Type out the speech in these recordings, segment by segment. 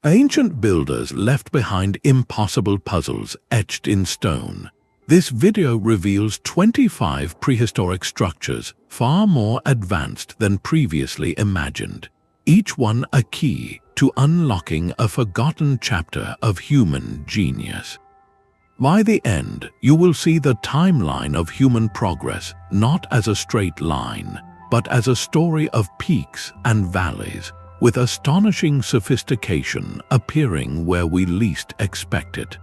Ancient builders left behind impossible puzzles etched in stone. This video reveals 25 prehistoric structures far more advanced than previously imagined, each one a key to unlocking a forgotten chapter of human genius. By the end, you will see the timeline of human progress not as a straight line, but as a story of peaks and valleys, with astonishing sophistication appearing where we least expect it.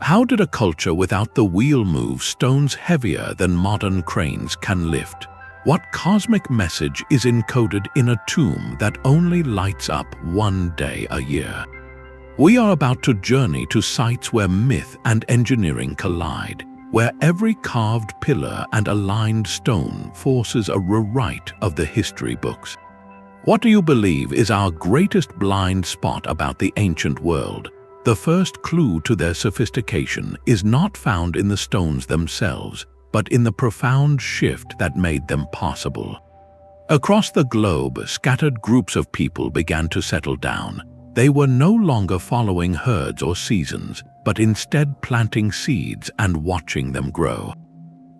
How did a culture without the wheel move stones heavier than modern cranes can lift? What cosmic message is encoded in a tomb that only lights up one day a year? We are about to journey to sites where myth and engineering collide, where every carved pillar and aligned stone forces a rewrite of the history books. What do you believe is our greatest blind spot about the ancient world? The first clue to their sophistication is not found in the stones themselves, but in the profound shift that made them possible. Across the globe, scattered groups of people began to settle down. They were no longer following herds or seasons, but instead planting seeds and watching them grow.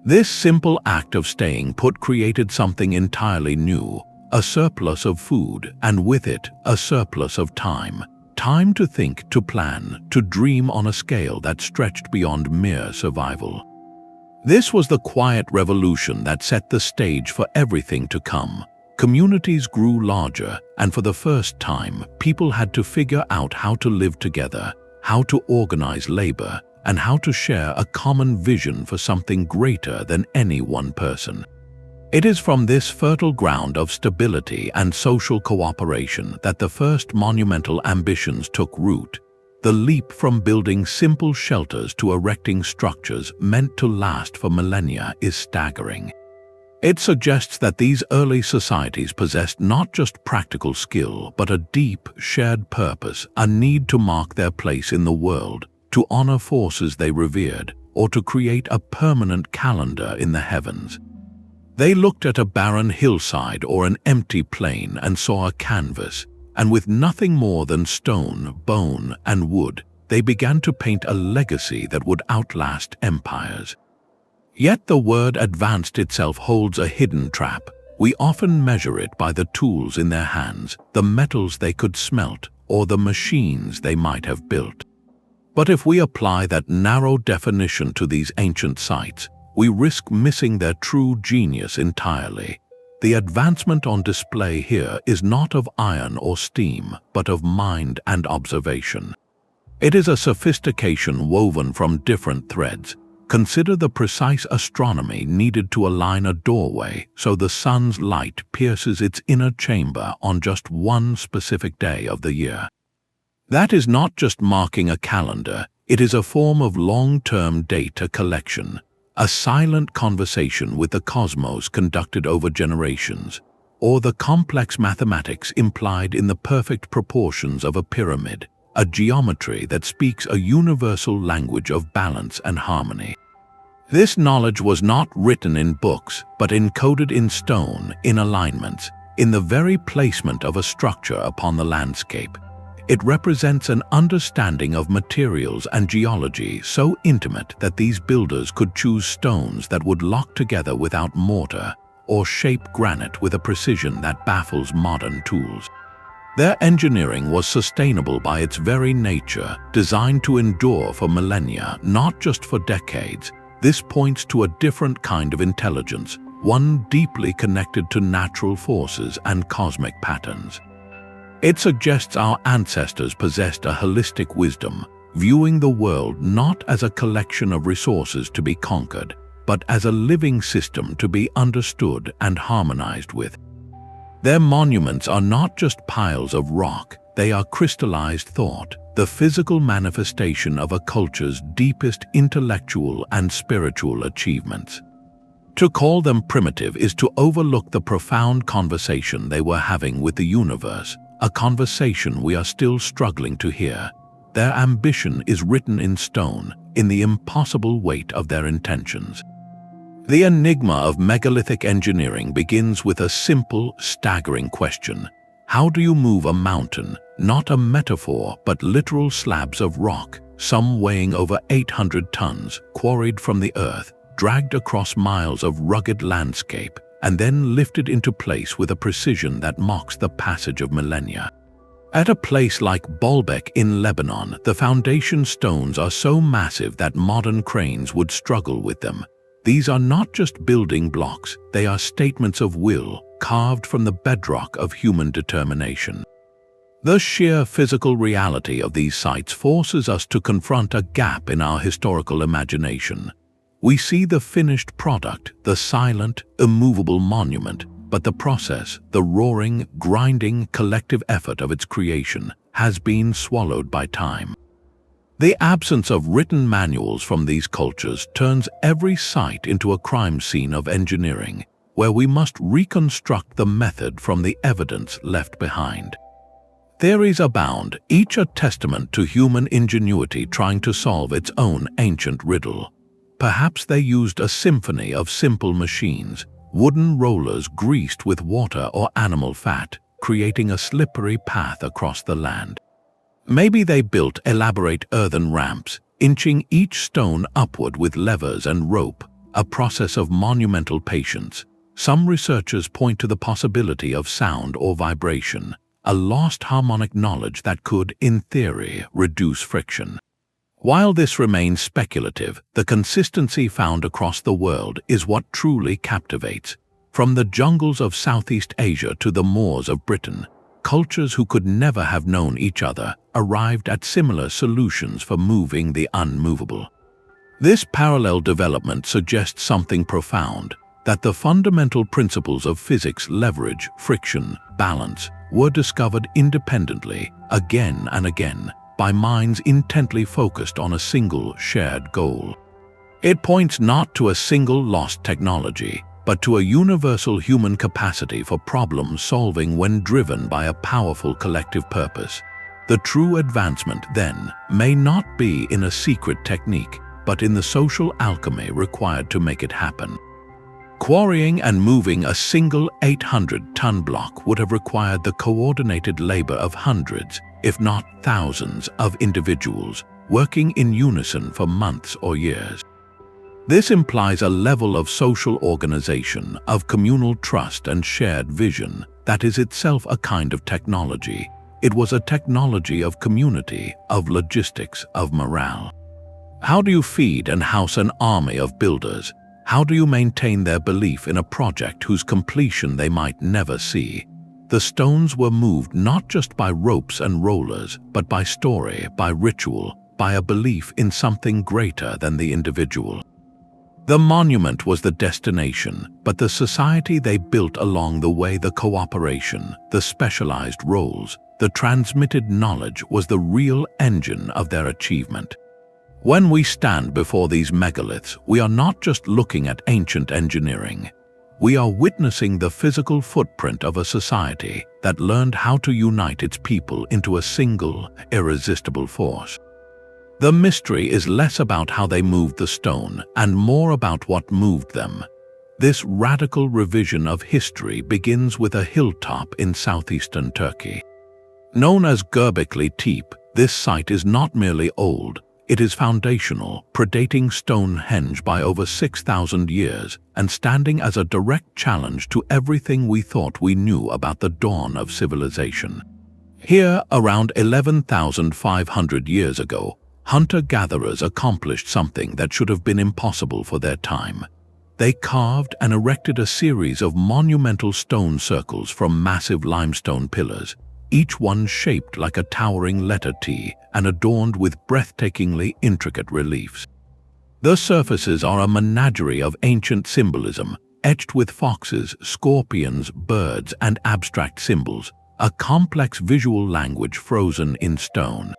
This simple act of staying put created something entirely new, a surplus of food, and with it, a surplus of time. Time to think, to plan, to dream on a scale that stretched beyond mere survival. This was the quiet revolution that set the stage for everything to come. Communities grew larger, and for the first time, people had to figure out how to live together, how to organize labor, and how to share a common vision for something greater than any one person. It is from this fertile ground of stability and social cooperation that the first monumental ambitions took root. The leap from building simple shelters to erecting structures meant to last for millennia is staggering. It suggests that these early societies possessed not just practical skill, but a deep, shared purpose, a need to mark their place in the world, to honor forces they revered, or to create a permanent calendar in the heavens. They looked at a barren hillside or an empty plain and saw a canvas, and with nothing more than stone, bone, and wood, they began to paint a legacy that would outlast empires. Yet the word advanced itself holds a hidden trap. We often measure it by the tools in their hands, the metals they could smelt, or the machines they might have built. But if we apply that narrow definition to these ancient sites, we risk missing their true genius entirely. The advancement on display here is not of iron or steam, but of mind and observation. It is a sophistication woven from different threads. Consider the precise astronomy needed to align a doorway so the sun's light pierces its inner chamber on just one specific day of the year. That is not just marking a calendar, it is a form of long-term data collection, a silent conversation with the cosmos conducted over generations, or the complex mathematics implied in the perfect proportions of a pyramid, a geometry that speaks a universal language of balance and harmony. This knowledge was not written in books, but encoded in stone, in alignments, in the very placement of a structure upon the landscape. It represents an understanding of materials and geology so intimate that these builders could choose stones that would lock together without mortar, or shape granite with a precision that baffles modern tools. Their engineering was sustainable by its very nature, designed to endure for millennia, not just for decades. This points to a different kind of intelligence, one deeply connected to natural forces and cosmic patterns. It suggests our ancestors possessed a holistic wisdom, viewing the world not as a collection of resources to be conquered, but as a living system to be understood and harmonized with. Their monuments are not just piles of rock, they are crystallized thought, the physical manifestation of a culture's deepest intellectual and spiritual achievements. To call them primitive is to overlook the profound conversation they were having with the universe, a conversation we are still struggling to hear. Their ambition is written in stone, in the impossible weight of their intentions. The enigma of megalithic engineering begins with a simple, staggering question. How do you move a mountain, not a metaphor but literal slabs of rock, some weighing over 800 tons, quarried from the earth, dragged across miles of rugged landscape, and then lifted into place with a precision that mocks the passage of millennia? At a place like Baalbek in Lebanon, the foundation stones are so massive that modern cranes would struggle with them. These are not just building blocks, they are statements of will, carved from the bedrock of human determination. The sheer physical reality of these sites forces us to confront a gap in our historical imagination. We see the finished product, the silent, immovable monument, but the process, the roaring, grinding, collective effort of its creation, has been swallowed by time. The absence of written manuals from these cultures turns every site into a crime scene of engineering, where we must reconstruct the method from the evidence left behind. Theories abound, each a testament to human ingenuity trying to solve its own ancient riddle. Perhaps they used a symphony of simple machines, wooden rollers greased with water or animal fat, creating a slippery path across the land. Maybe they built elaborate earthen ramps, inching each stone upward with levers and rope, a process of monumental patience. Some researchers point to the possibility of sound or vibration, a lost harmonic knowledge that could, in theory, reduce friction. While this remains speculative, the consistency found across the world is what truly captivates. From the jungles of Southeast Asia to the moors of Britain, cultures who could never have known each other arrived at similar solutions for moving the unmovable. This parallel development suggests something profound, that the fundamental principles of physics, leverage, friction, balance, were discovered independently, again and again, by minds intently focused on a single shared goal. It points not to a single lost technology, but to a universal human capacity for problem solving when driven by a powerful collective purpose. The true advancement, then, may not be in a secret technique, but in the social alchemy required to make it happen. Quarrying and moving a single 800-ton block would have required the coordinated labor of hundreds, if not thousands, of individuals, working in unison for months or years. This implies a level of social organization, of communal trust and shared vision that is itself a kind of technology. It was a technology of community, of logistics, of morale. How do you feed and house an army of builders? How do you maintain their belief in a project whose completion they might never see? The stones were moved not just by ropes and rollers, but by story, by ritual, by a belief in something greater than the individual. The monument was the destination, but the society they built along the way, the cooperation, the specialized roles, the transmitted knowledge was the real engine of their achievement. When we stand before these megaliths, we are not just looking at ancient engineering. We are witnessing the physical footprint of a society that learned how to unite its people into a single, irresistible force. The mystery is less about how they moved the stone and more about what moved them. This radical revision of history begins with a hilltop in southeastern Turkey. Known as Göbekli Tepe, this site is not merely old, it is foundational, predating Stonehenge by over 6,000 years and standing as a direct challenge to everything we thought we knew about the dawn of civilization. Here, around 11,500 years ago, hunter-gatherers accomplished something that should have been impossible for their time. They carved and erected a series of monumental stone circles from massive limestone pillars, each one shaped like a towering letter T and adorned with breathtakingly intricate reliefs. The surfaces are a menagerie of ancient symbolism, etched with foxes, scorpions, birds, and abstract symbols, a complex visual language frozen in stone.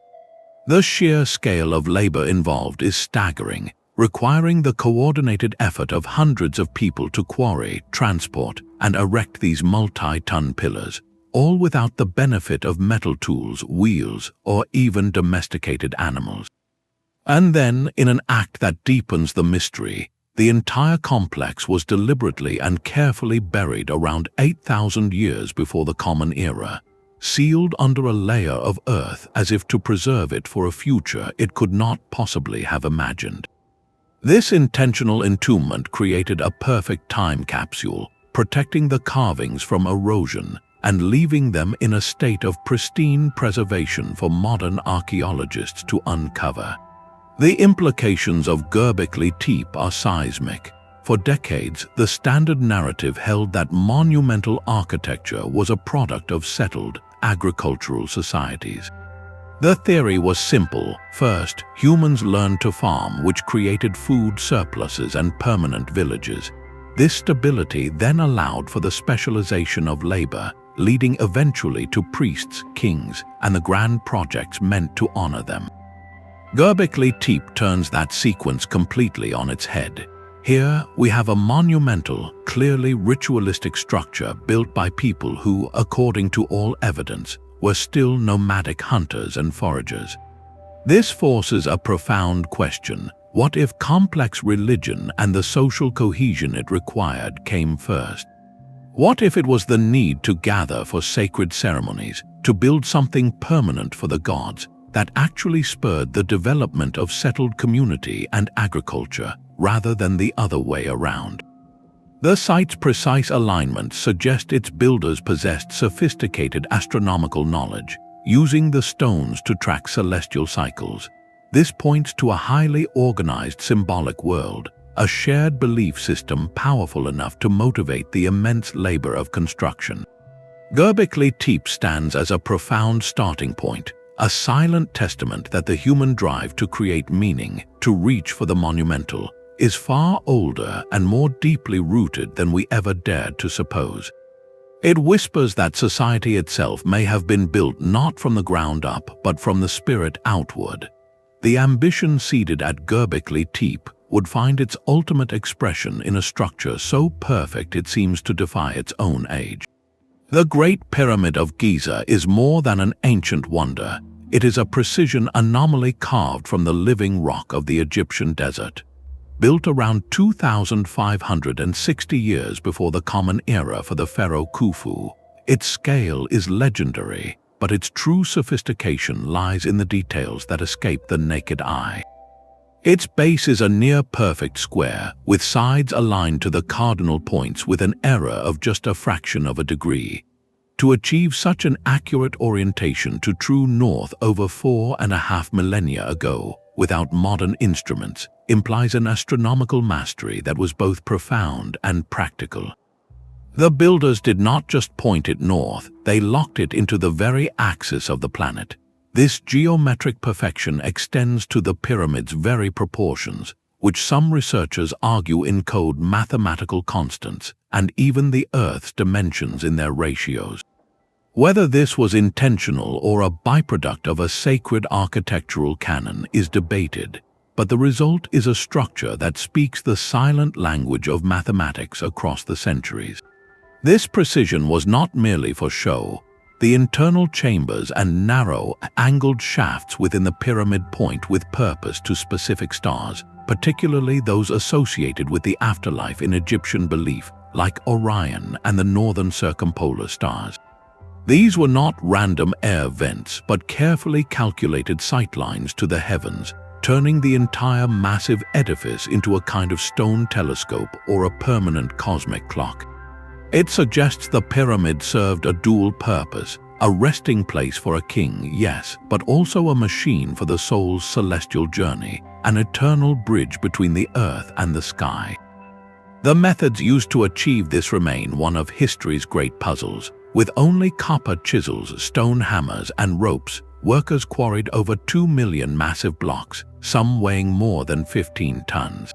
The sheer scale of labor involved is staggering, requiring the coordinated effort of hundreds of people to quarry, transport, and erect these multi-ton pillars, all without the benefit of metal tools, wheels, or even domesticated animals. And then, in an act that deepens the mystery, the entire complex was deliberately and carefully buried around 8,000 years before the Common Era. sealed under a layer of earth as if to preserve it for a future it could not possibly have imagined. This intentional entombment created a perfect time capsule, protecting the carvings from erosion and leaving them in a state of pristine preservation for modern archaeologists to uncover. The implications of Göbekli Tepe are seismic. For decades, the standard narrative held that monumental architecture was a product of settled, agricultural societies. The theory was simple. First, humans learned to farm, which created food surpluses and permanent villages. This stability then allowed for the specialization of labor, leading eventually to priests, kings, and the grand projects meant to honor them. Göbekli Tepe turns that sequence completely on its head. Here, we have a monumental, clearly ritualistic structure built by people who, according to all evidence, were still nomadic hunters and foragers. This forces a profound question. What if complex religion and the social cohesion it required came first? What if it was the need to gather for sacred ceremonies, to build something permanent for the gods, that actually spurred the development of settled community and agriculture, rather than the other way around? The site's precise alignment suggests its builders possessed sophisticated astronomical knowledge, using the stones to track celestial cycles. This points to a highly organized symbolic world, a shared belief system powerful enough to motivate the immense labor of construction. Göbekli Tepe stands as a profound starting point, a silent testament that the human drive to create meaning, to reach for the monumental, is far older and more deeply rooted than we ever dared to suppose. It whispers that society itself may have been built not from the ground up but from the spirit outward. The ambition seeded at Göbekli Tepe would find its ultimate expression in a structure so perfect it seems to defy its own age. The Great Pyramid of Giza is more than an ancient wonder. It is a precision anomaly carved from the living rock of the Egyptian desert. Built around 2,560 years before the Common Era for the pharaoh Khufu, its scale is legendary, but its true sophistication lies in the details that escape the naked eye. Its base is a near-perfect square, with sides aligned to the cardinal points with an error of just a fraction of a degree. To achieve such an accurate orientation to true north over 4.5 millennia ago, without modern instruments, implies an astronomical mastery that was both profound and practical. The builders did not just point it north, they locked it into the very axis of the planet. This geometric perfection extends to the pyramid's very proportions, which some researchers argue encode mathematical constants, and even the Earth's dimensions in their ratios. Whether this was intentional or a byproduct of a sacred architectural canon is debated, but the result is a structure that speaks the silent language of mathematics across the centuries. This precision was not merely for show. The internal chambers and narrow, angled shafts within the pyramid point with purpose to specific stars, particularly those associated with the afterlife in Egyptian belief, like Orion and the northern circumpolar stars. These were not random air vents, but carefully calculated sightlines to the heavens, turning the entire massive edifice into a kind of stone telescope or a permanent cosmic clock. It suggests the pyramid served a dual purpose, a resting place for a king, yes, but also a machine for the soul's celestial journey, an eternal bridge between the earth and the sky. The methods used to achieve this remain one of history's great puzzles. With only copper chisels, stone hammers, and ropes, workers quarried over 2 million massive blocks, some weighing more than 15 tons.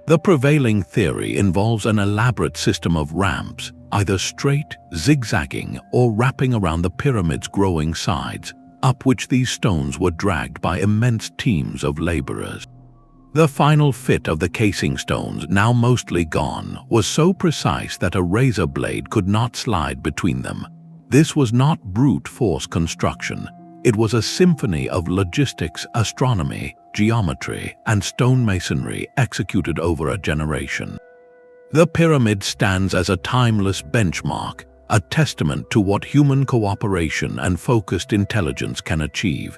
The prevailing theory involves an elaborate system of ramps, either straight, zigzagging, or wrapping around the pyramid's growing sides, up which these stones were dragged by immense teams of laborers. The final fit of the casing stones, now mostly gone, was so precise that a razor blade could not slide between them. This was not brute force construction. It was a symphony of logistics, astronomy, geometry, and stonemasonry executed over a generation. The pyramid stands as a timeless benchmark, a testament to what human cooperation and focused intelligence can achieve.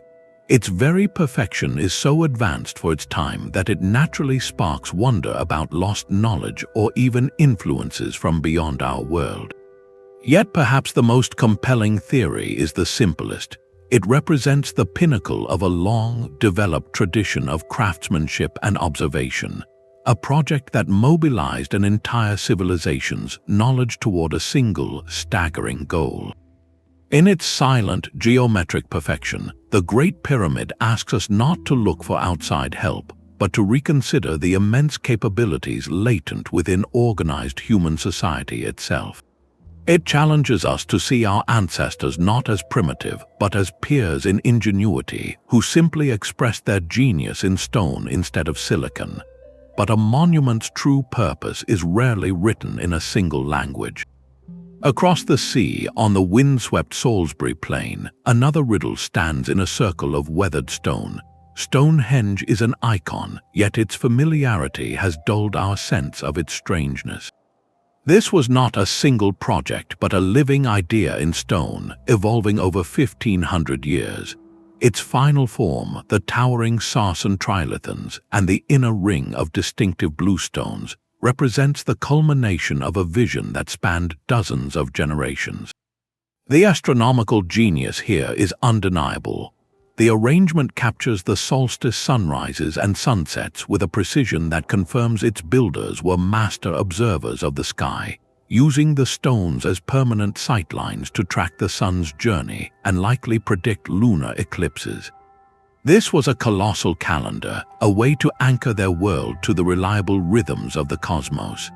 Its very perfection is so advanced for its time that it naturally sparks wonder about lost knowledge or even influences from beyond our world. Yet perhaps the most compelling theory is the simplest. It represents the pinnacle of a long-developed tradition of craftsmanship and observation, a project that mobilized an entire civilization's knowledge toward a single, staggering goal. In its silent, geometric perfection, the Great Pyramid asks us not to look for outside help, but to reconsider the immense capabilities latent within organized human society itself. It challenges us to see our ancestors not as primitive, but as peers in ingenuity who simply expressed their genius in stone instead of silicon. But a monument's true purpose is rarely written in a single language. Across the sea, on the windswept Salisbury Plain, another riddle stands in a circle of weathered stone. Stonehenge is an icon, yet its familiarity has dulled our sense of its strangeness. This was not a single project, but a living idea in stone, evolving over 1,500 years. Its final form, the towering Sarsen trilithons and the inner ring of distinctive bluestones, represents the culmination of a vision that spanned dozens of generations. The astronomical genius here is undeniable. The arrangement captures the solstice sunrises and sunsets with a precision that confirms its builders were master observers of the sky, using the stones as permanent sightlines to track the sun's journey and likely predict lunar eclipses. This was a colossal calendar, a way to anchor their world to the reliable rhythms of the cosmos.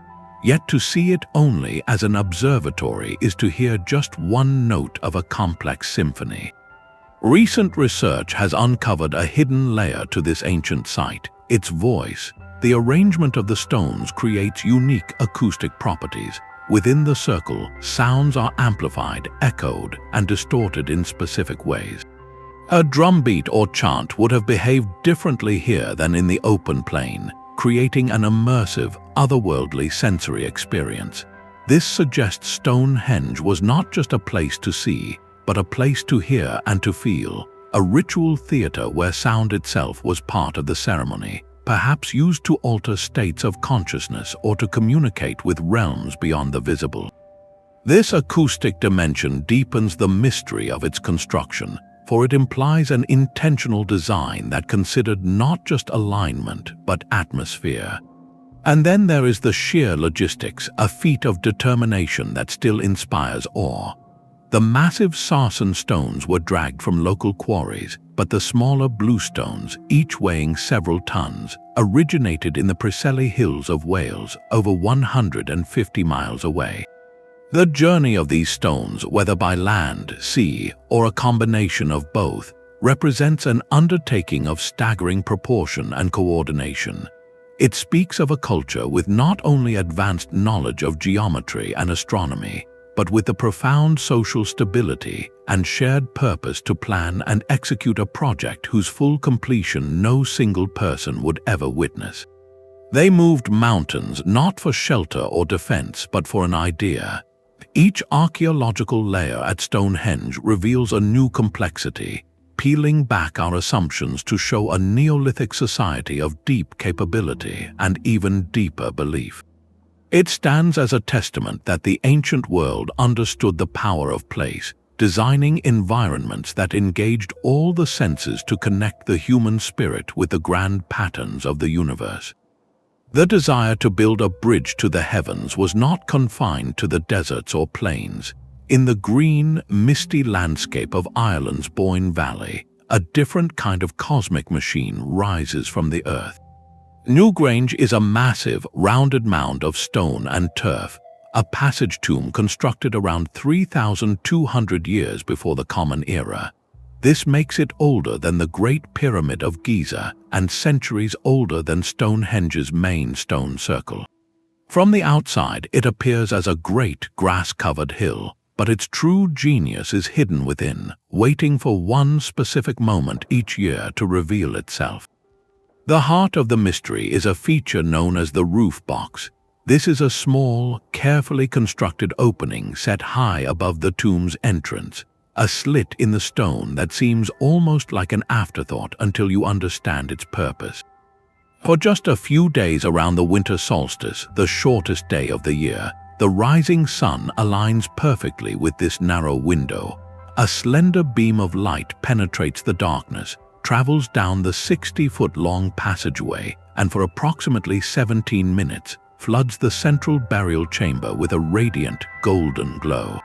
Yet to see it only as an observatory is to hear just one note of a complex symphony. Recent research has uncovered a hidden layer to this ancient site, its voice. The arrangement of the stones creates unique acoustic properties. Within the circle, sounds are amplified, echoed, and distorted in specific ways. A drumbeat or chant would have behaved differently here than in the open plain, creating an immersive, otherworldly sensory experience. This suggests Stonehenge was not just a place to see, but a place to hear and to feel, a ritual theater where sound itself was part of the ceremony, perhaps used to alter states of consciousness or to communicate with realms beyond the visible. This acoustic dimension deepens the mystery of its construction, for it implies an intentional design that considered not just alignment, but atmosphere. And then there is the sheer logistics, a feat of determination that still inspires awe. The massive sarsen stones were dragged from local quarries, but the smaller bluestones, each weighing several tons, originated in the Preseli Hills of Wales, over 150 miles away. The journey of these stones, whether by land, sea, or a combination of both, represents an undertaking of staggering proportion and coordination. It speaks of a culture with not only advanced knowledge of geometry and astronomy, but with the profound social stability and shared purpose to plan and execute a project whose full completion no single person would ever witness. They moved mountains not for shelter or defense, but for an idea. Each archaeological layer at Stonehenge reveals a new complexity, peeling back our assumptions to show a Neolithic society of deep capability and even deeper belief. It stands as a testament that the ancient world understood the power of place, designing environments that engaged all the senses to connect the human spirit with the grand patterns of the universe. The desire to build a bridge to the heavens was not confined to the deserts or plains. In the green, misty landscape of Ireland's Boyne Valley, a different kind of cosmic machine rises from the earth. Newgrange is a massive, rounded mound of stone and turf, a passage tomb constructed around 3,200 years before the Common Era. This makes it older than the Great Pyramid of Giza and centuries older than Stonehenge's main stone circle. From the outside, it appears as a great grass-covered hill, but its true genius is hidden within, waiting for one specific moment each year to reveal itself. The heart of the mystery is a feature known as the roof box. This is a small, carefully constructed opening set high above the tomb's entrance, a slit in the stone that seems almost like an afterthought until you understand its purpose. For just a few days around the winter solstice, the shortest day of the year, the rising sun aligns perfectly with this narrow window. A slender beam of light penetrates the darkness, travels down the 60-foot-long passageway, and for approximately 17 minutes, floods the central burial chamber with a radiant, golden glow.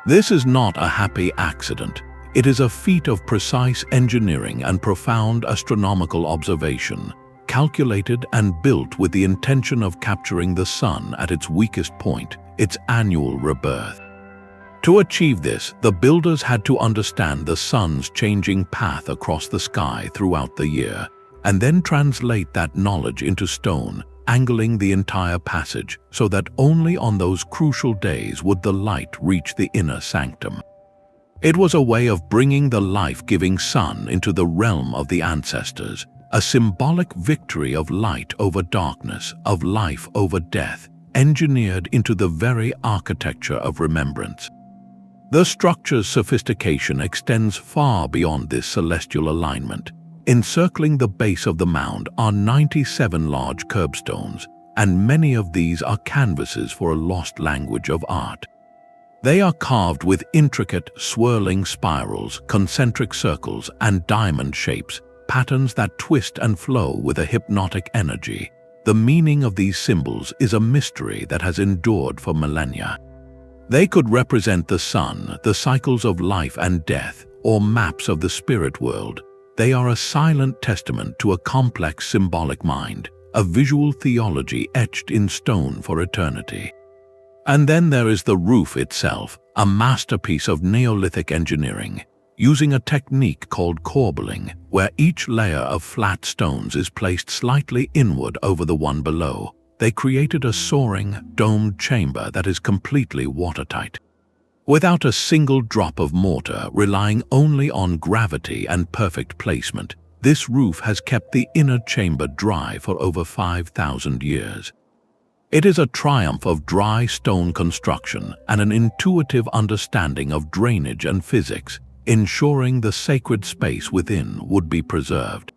This is not a happy accident. It is a feat of precise engineering and profound astronomical observation, calculated and built with the intention of capturing the sun at its weakest point, its annual rebirth. To achieve this, the builders had to understand the sun's changing path across the sky throughout the year, and then translate that knowledge into stone, angling the entire passage so that only on those crucial days would the light reach the inner sanctum. It was a way of bringing the life-giving sun into the realm of the ancestors, a symbolic victory of light over darkness, of life over death, engineered into the very architecture of remembrance. The structure's sophistication extends far beyond this celestial alignment. Encircling the base of the mound are 97 large curbstones, and many of these are canvases for a lost language of art. They are carved with intricate, swirling spirals, concentric circles, and diamond shapes, patterns that twist and flow with a hypnotic energy. The meaning of these symbols is a mystery that has endured for millennia. They could represent the sun, the cycles of life and death, or maps of the spirit world. They are a silent testament to a complex symbolic mind, a visual theology etched in stone for eternity. And then there is the roof itself, a masterpiece of Neolithic engineering, using a technique called corbelling, where each layer of flat stones is placed slightly inward over the one below. They created a soaring, domed chamber that is completely watertight. Without a single drop of mortar, relying only on gravity and perfect placement, this roof has kept the inner chamber dry for over 5,000 years. It is a triumph of dry stone construction and an intuitive understanding of drainage and physics, ensuring the sacred space within would be preserved.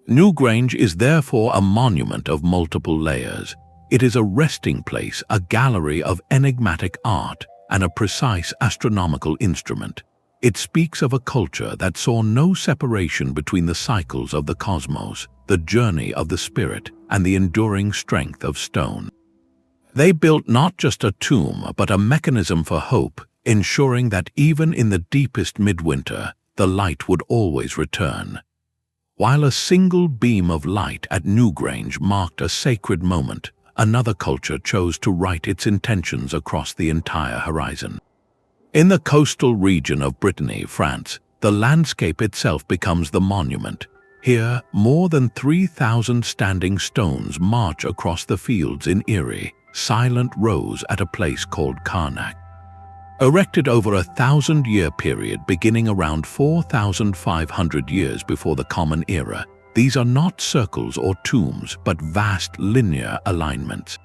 Newgrange is therefore a monument of multiple layers. It is a resting place, a gallery of enigmatic art, and a precise astronomical instrument. It speaks of a culture that saw no separation between the cycles of the cosmos, the journey of the spirit, and the enduring strength of stone. They built not just a tomb, but a mechanism for hope, ensuring that even in the deepest midwinter, the light would always return. While a single beam of light at Newgrange marked a sacred moment, another culture chose to write its intentions across the entire horizon. In the coastal region of Brittany, France, the landscape itself becomes the monument. Here, more than 3,000 standing stones march across the fields in eerie, silent rows at a place called Karnak. Erected over a 1,000-year period beginning around 4,500 years before the Common Era, these are not circles or tombs, but vast linear alignments.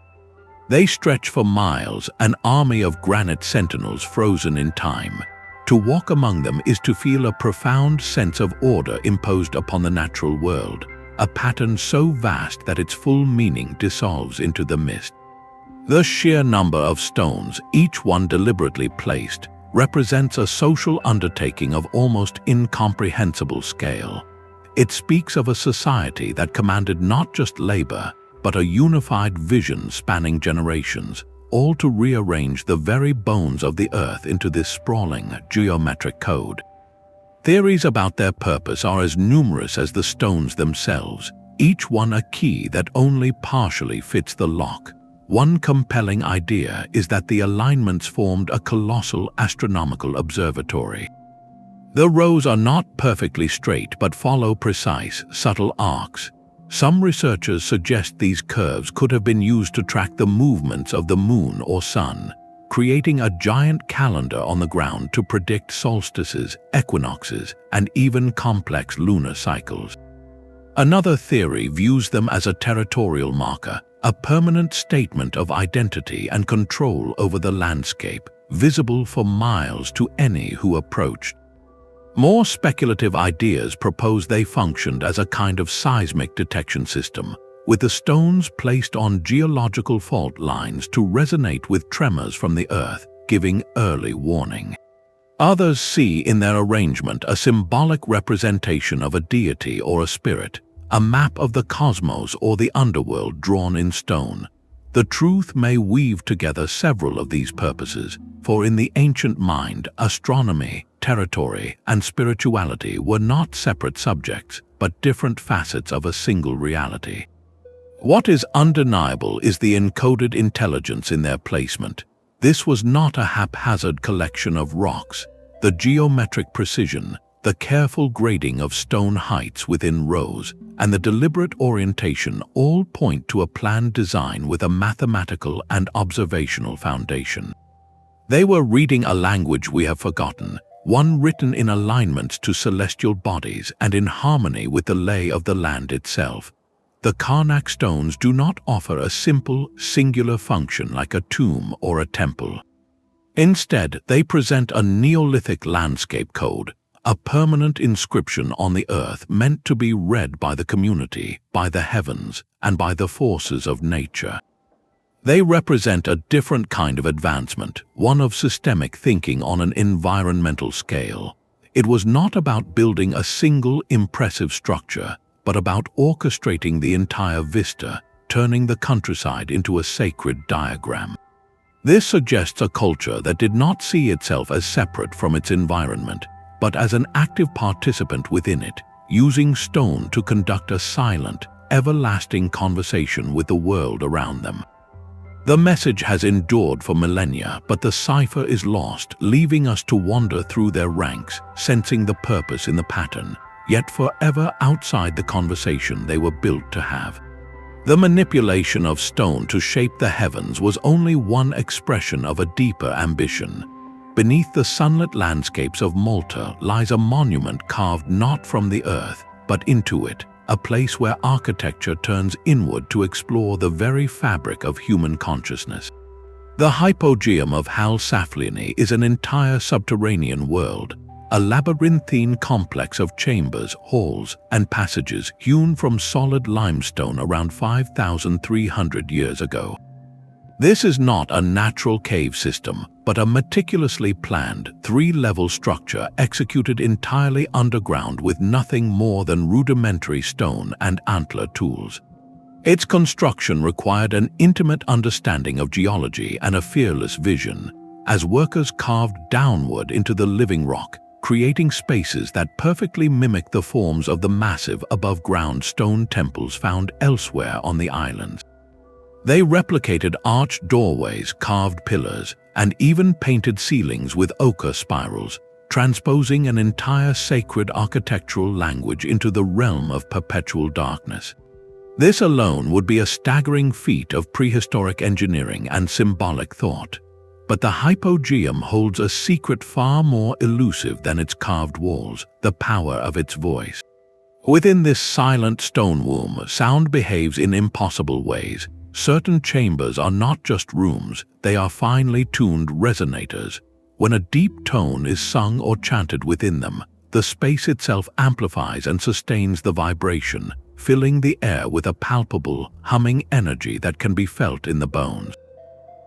They stretch for miles, an army of granite sentinels frozen in time. To walk among them is to feel a profound sense of order imposed upon the natural world, a pattern so vast that its full meaning dissolves into the mist. The sheer number of stones, each one deliberately placed, represents a social undertaking of almost incomprehensible scale. It speaks of a society that commanded not just labor, but a unified vision spanning generations, all to rearrange the very bones of the earth into this sprawling, geometric code. Theories about their purpose are as numerous as the stones themselves, each one a key that only partially fits the lock. One compelling idea is that the alignments formed a colossal astronomical observatory. The rows are not perfectly straight but follow precise, subtle arcs. Some researchers suggest these curves could have been used to track the movements of the moon or sun, creating a giant calendar on the ground to predict solstices, equinoxes, and even complex lunar cycles. Another theory views them as a territorial marker, a permanent statement of identity and control over the landscape, visible for miles to any who approached. More speculative ideas propose they functioned as a kind of seismic detection system, with the stones placed on geological fault lines to resonate with tremors from the earth, giving early warning. Others see in their arrangement a symbolic representation of a deity or a spirit, a map of the cosmos or the underworld drawn in stone. The truth may weave together several of these purposes, for in the ancient mind, astronomy, territory, and spirituality were not separate subjects, but different facets of a single reality. What is undeniable is the encoded intelligence in their placement. This was not a haphazard collection of rocks. The geometric precision, the careful grading of stone heights within rows, and the deliberate orientation all point to a planned design with a mathematical and observational foundation. They were reading a language we have forgotten, one written in alignment to celestial bodies and in harmony with the lay of the land itself. The Karnak stones do not offer a simple, singular function like a tomb or a temple. Instead, they present a Neolithic landscape code, a permanent inscription on the earth meant to be read by the community, by the heavens, and by the forces of nature. They represent a different kind of advancement, one of systemic thinking on an environmental scale. It was not about building a single impressive structure, but about orchestrating the entire vista, turning the countryside into a sacred diagram. This suggests a culture that did not see itself as separate from its environment, but as an active participant within it, using stone to conduct a silent, everlasting conversation with the world around them. The message has endured for millennia, but the cipher is lost, leaving us to wander through their ranks, sensing the purpose in the pattern, yet forever outside the conversation they were built to have. The manipulation of stone to shape the heavens was only one expression of a deeper ambition. Beneath the sunlit landscapes of Malta lies a monument carved not from the earth, but into it, a place where architecture turns inward to explore the very fabric of human consciousness. The Hypogeum of Sacsayhuamán is an entire subterranean world, a labyrinthine complex of chambers, halls, and passages hewn from solid limestone around 5,300 years ago. This is not a natural cave system, but a meticulously planned, three-level structure executed entirely underground with nothing more than rudimentary stone and antler tools. Its construction required an intimate understanding of geology and a fearless vision, as workers carved downward into the living rock, creating spaces that perfectly mimic the forms of the massive above-ground stone temples found elsewhere on the islands. They replicated arched doorways, carved pillars, and even painted ceilings with ochre spirals, transposing an entire sacred architectural language into the realm of perpetual darkness. This alone would be a staggering feat of prehistoric engineering and symbolic thought. But the Hypogeum holds a secret far more elusive than its carved walls, the power of its voice. Within this silent stone womb, sound behaves in impossible ways. Certain chambers are not just rooms, they are finely tuned resonators. When a deep tone is sung or chanted within them, the space itself amplifies and sustains the vibration, filling the air with a palpable, humming energy that can be felt in the bones.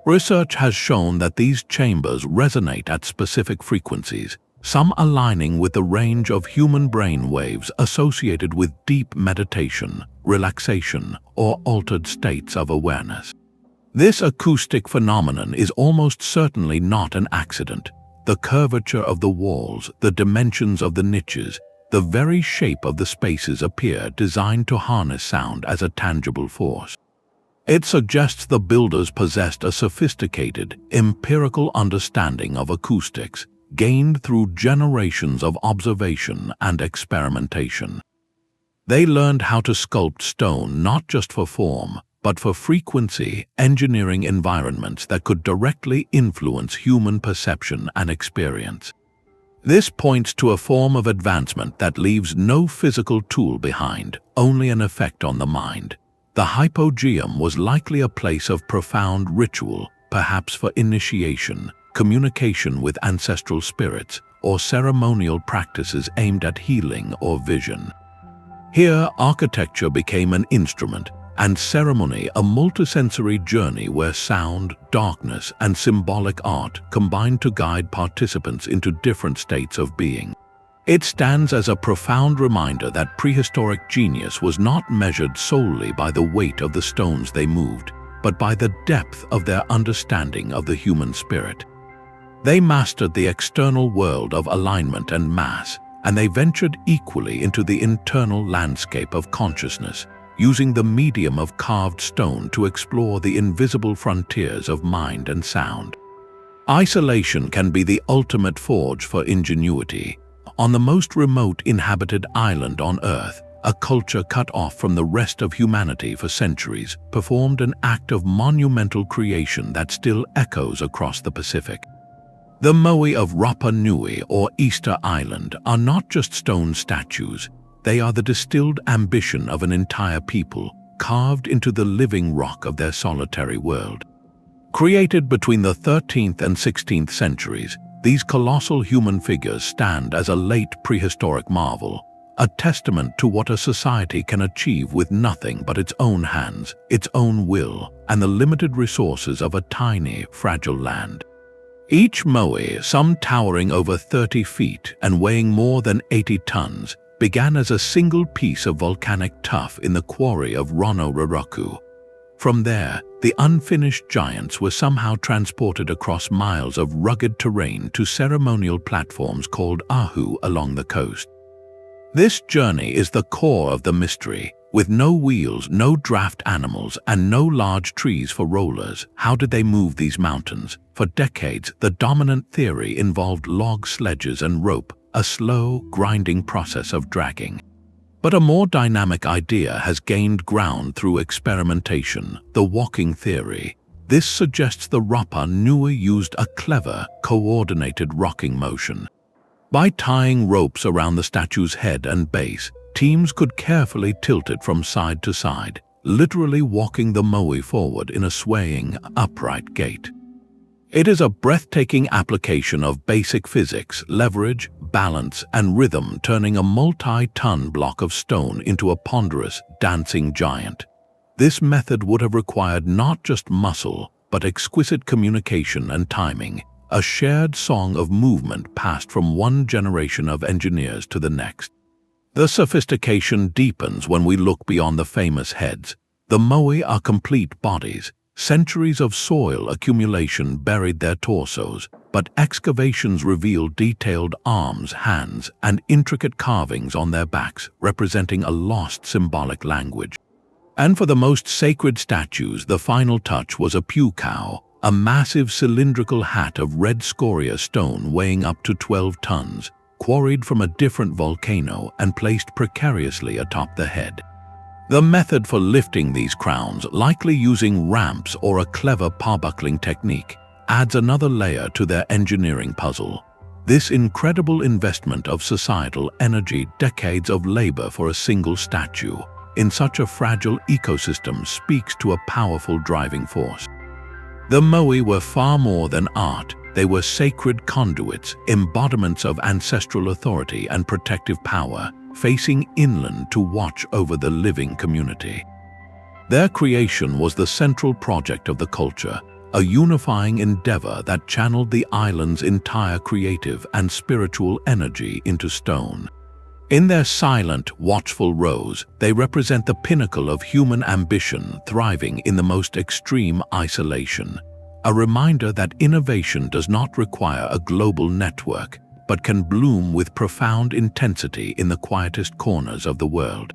Research has shown that these chambers resonate at specific frequencies, some aligning with the range of human brain waves associated with deep meditation, relaxation, or altered states of awareness. This acoustic phenomenon is almost certainly not an accident. The curvature of the walls, the dimensions of the niches, the very shape of the spaces appear designed to harness sound as a tangible force. It suggests the builders possessed a sophisticated, empirical understanding of acoustics, gained through generations of observation and experimentation. They learned how to sculpt stone not just for form, but for frequency, engineering environments that could directly influence human perception and experience. This points to a form of advancement that leaves no physical tool behind, only an effect on the mind. The Hypogeum was likely a place of profound ritual, perhaps for initiation, communication with ancestral spirits, or ceremonial practices aimed at healing or vision. Here, architecture became an instrument, and ceremony a multisensory journey where sound, darkness, and symbolic art combined to guide participants into different states of being. It stands as a profound reminder that prehistoric genius was not measured solely by the weight of the stones they moved, but by the depth of their understanding of the human spirit. They mastered the external world of alignment and mass, and they ventured equally into the internal landscape of consciousness, using the medium of carved stone to explore the invisible frontiers of mind and sound. Isolation can be the ultimate forge for ingenuity. On the most remote inhabited island on Earth, a culture cut off from the rest of humanity for centuries performed an act of monumental creation that still echoes across the Pacific. The Moai of Rapa Nui, or Easter Island, are not just stone statues. They are the distilled ambition of an entire people, carved into the living rock of their solitary world. Created between the 13th and 16th centuries, these colossal human figures stand as a late prehistoric marvel, a testament to what a society can achieve with nothing but its own hands, its own will, and the limited resources of a tiny, fragile land. Each Moai, some towering over 30 feet and weighing more than 80 tons, began as a single piece of volcanic tuff in the quarry of Ronoroku. From there, the unfinished giants were somehow transported across miles of rugged terrain to ceremonial platforms called ahu along the coast. This journey is the core of the mystery. With no wheels, no draft animals, and no large trees for rollers, how did they move these mountains? For decades, the dominant theory involved log sledges and rope, a slow, grinding process of dragging. But a more dynamic idea has gained ground through experimentation, the walking theory. This suggests the Rapa Nui used a clever, coordinated rocking motion. By tying ropes around the statue's head and base, teams could carefully tilt it from side to side, literally walking the Moai forward in a swaying, upright gait. It is a breathtaking application of basic physics, leverage, balance, and rhythm, turning a multi-ton block of stone into a ponderous, dancing giant. This method would have required not just muscle, but exquisite communication and timing, a shared song of movement passed from one generation of engineers to the next. The sophistication deepens when we look beyond the famous heads. The Moai are complete bodies. Centuries of soil accumulation buried their torsos, but excavations reveal detailed arms, hands, and intricate carvings on their backs, representing a lost symbolic language. And for the most sacred statues, the final touch was a pu'kau, a massive cylindrical hat of red scoria stone weighing up to 12 tons, quarried from a different volcano and placed precariously atop the head. The method for lifting these crowns, likely using ramps or a clever parbuckling technique, adds another layer to their engineering puzzle. This incredible investment of societal energy, decades of labor for a single statue, in such a fragile ecosystem speaks to a powerful driving force. The Moai were far more than art. They were sacred conduits, embodiments of ancestral authority and protective power, facing inland to watch over the living community. Their creation was the central project of the culture, a unifying endeavor that channeled the island's entire creative and spiritual energy into stone. In their silent, watchful rows, they represent the pinnacle of human ambition thriving in the most extreme isolation, a reminder that innovation does not require a global network, but can bloom with profound intensity in the quietest corners of the world.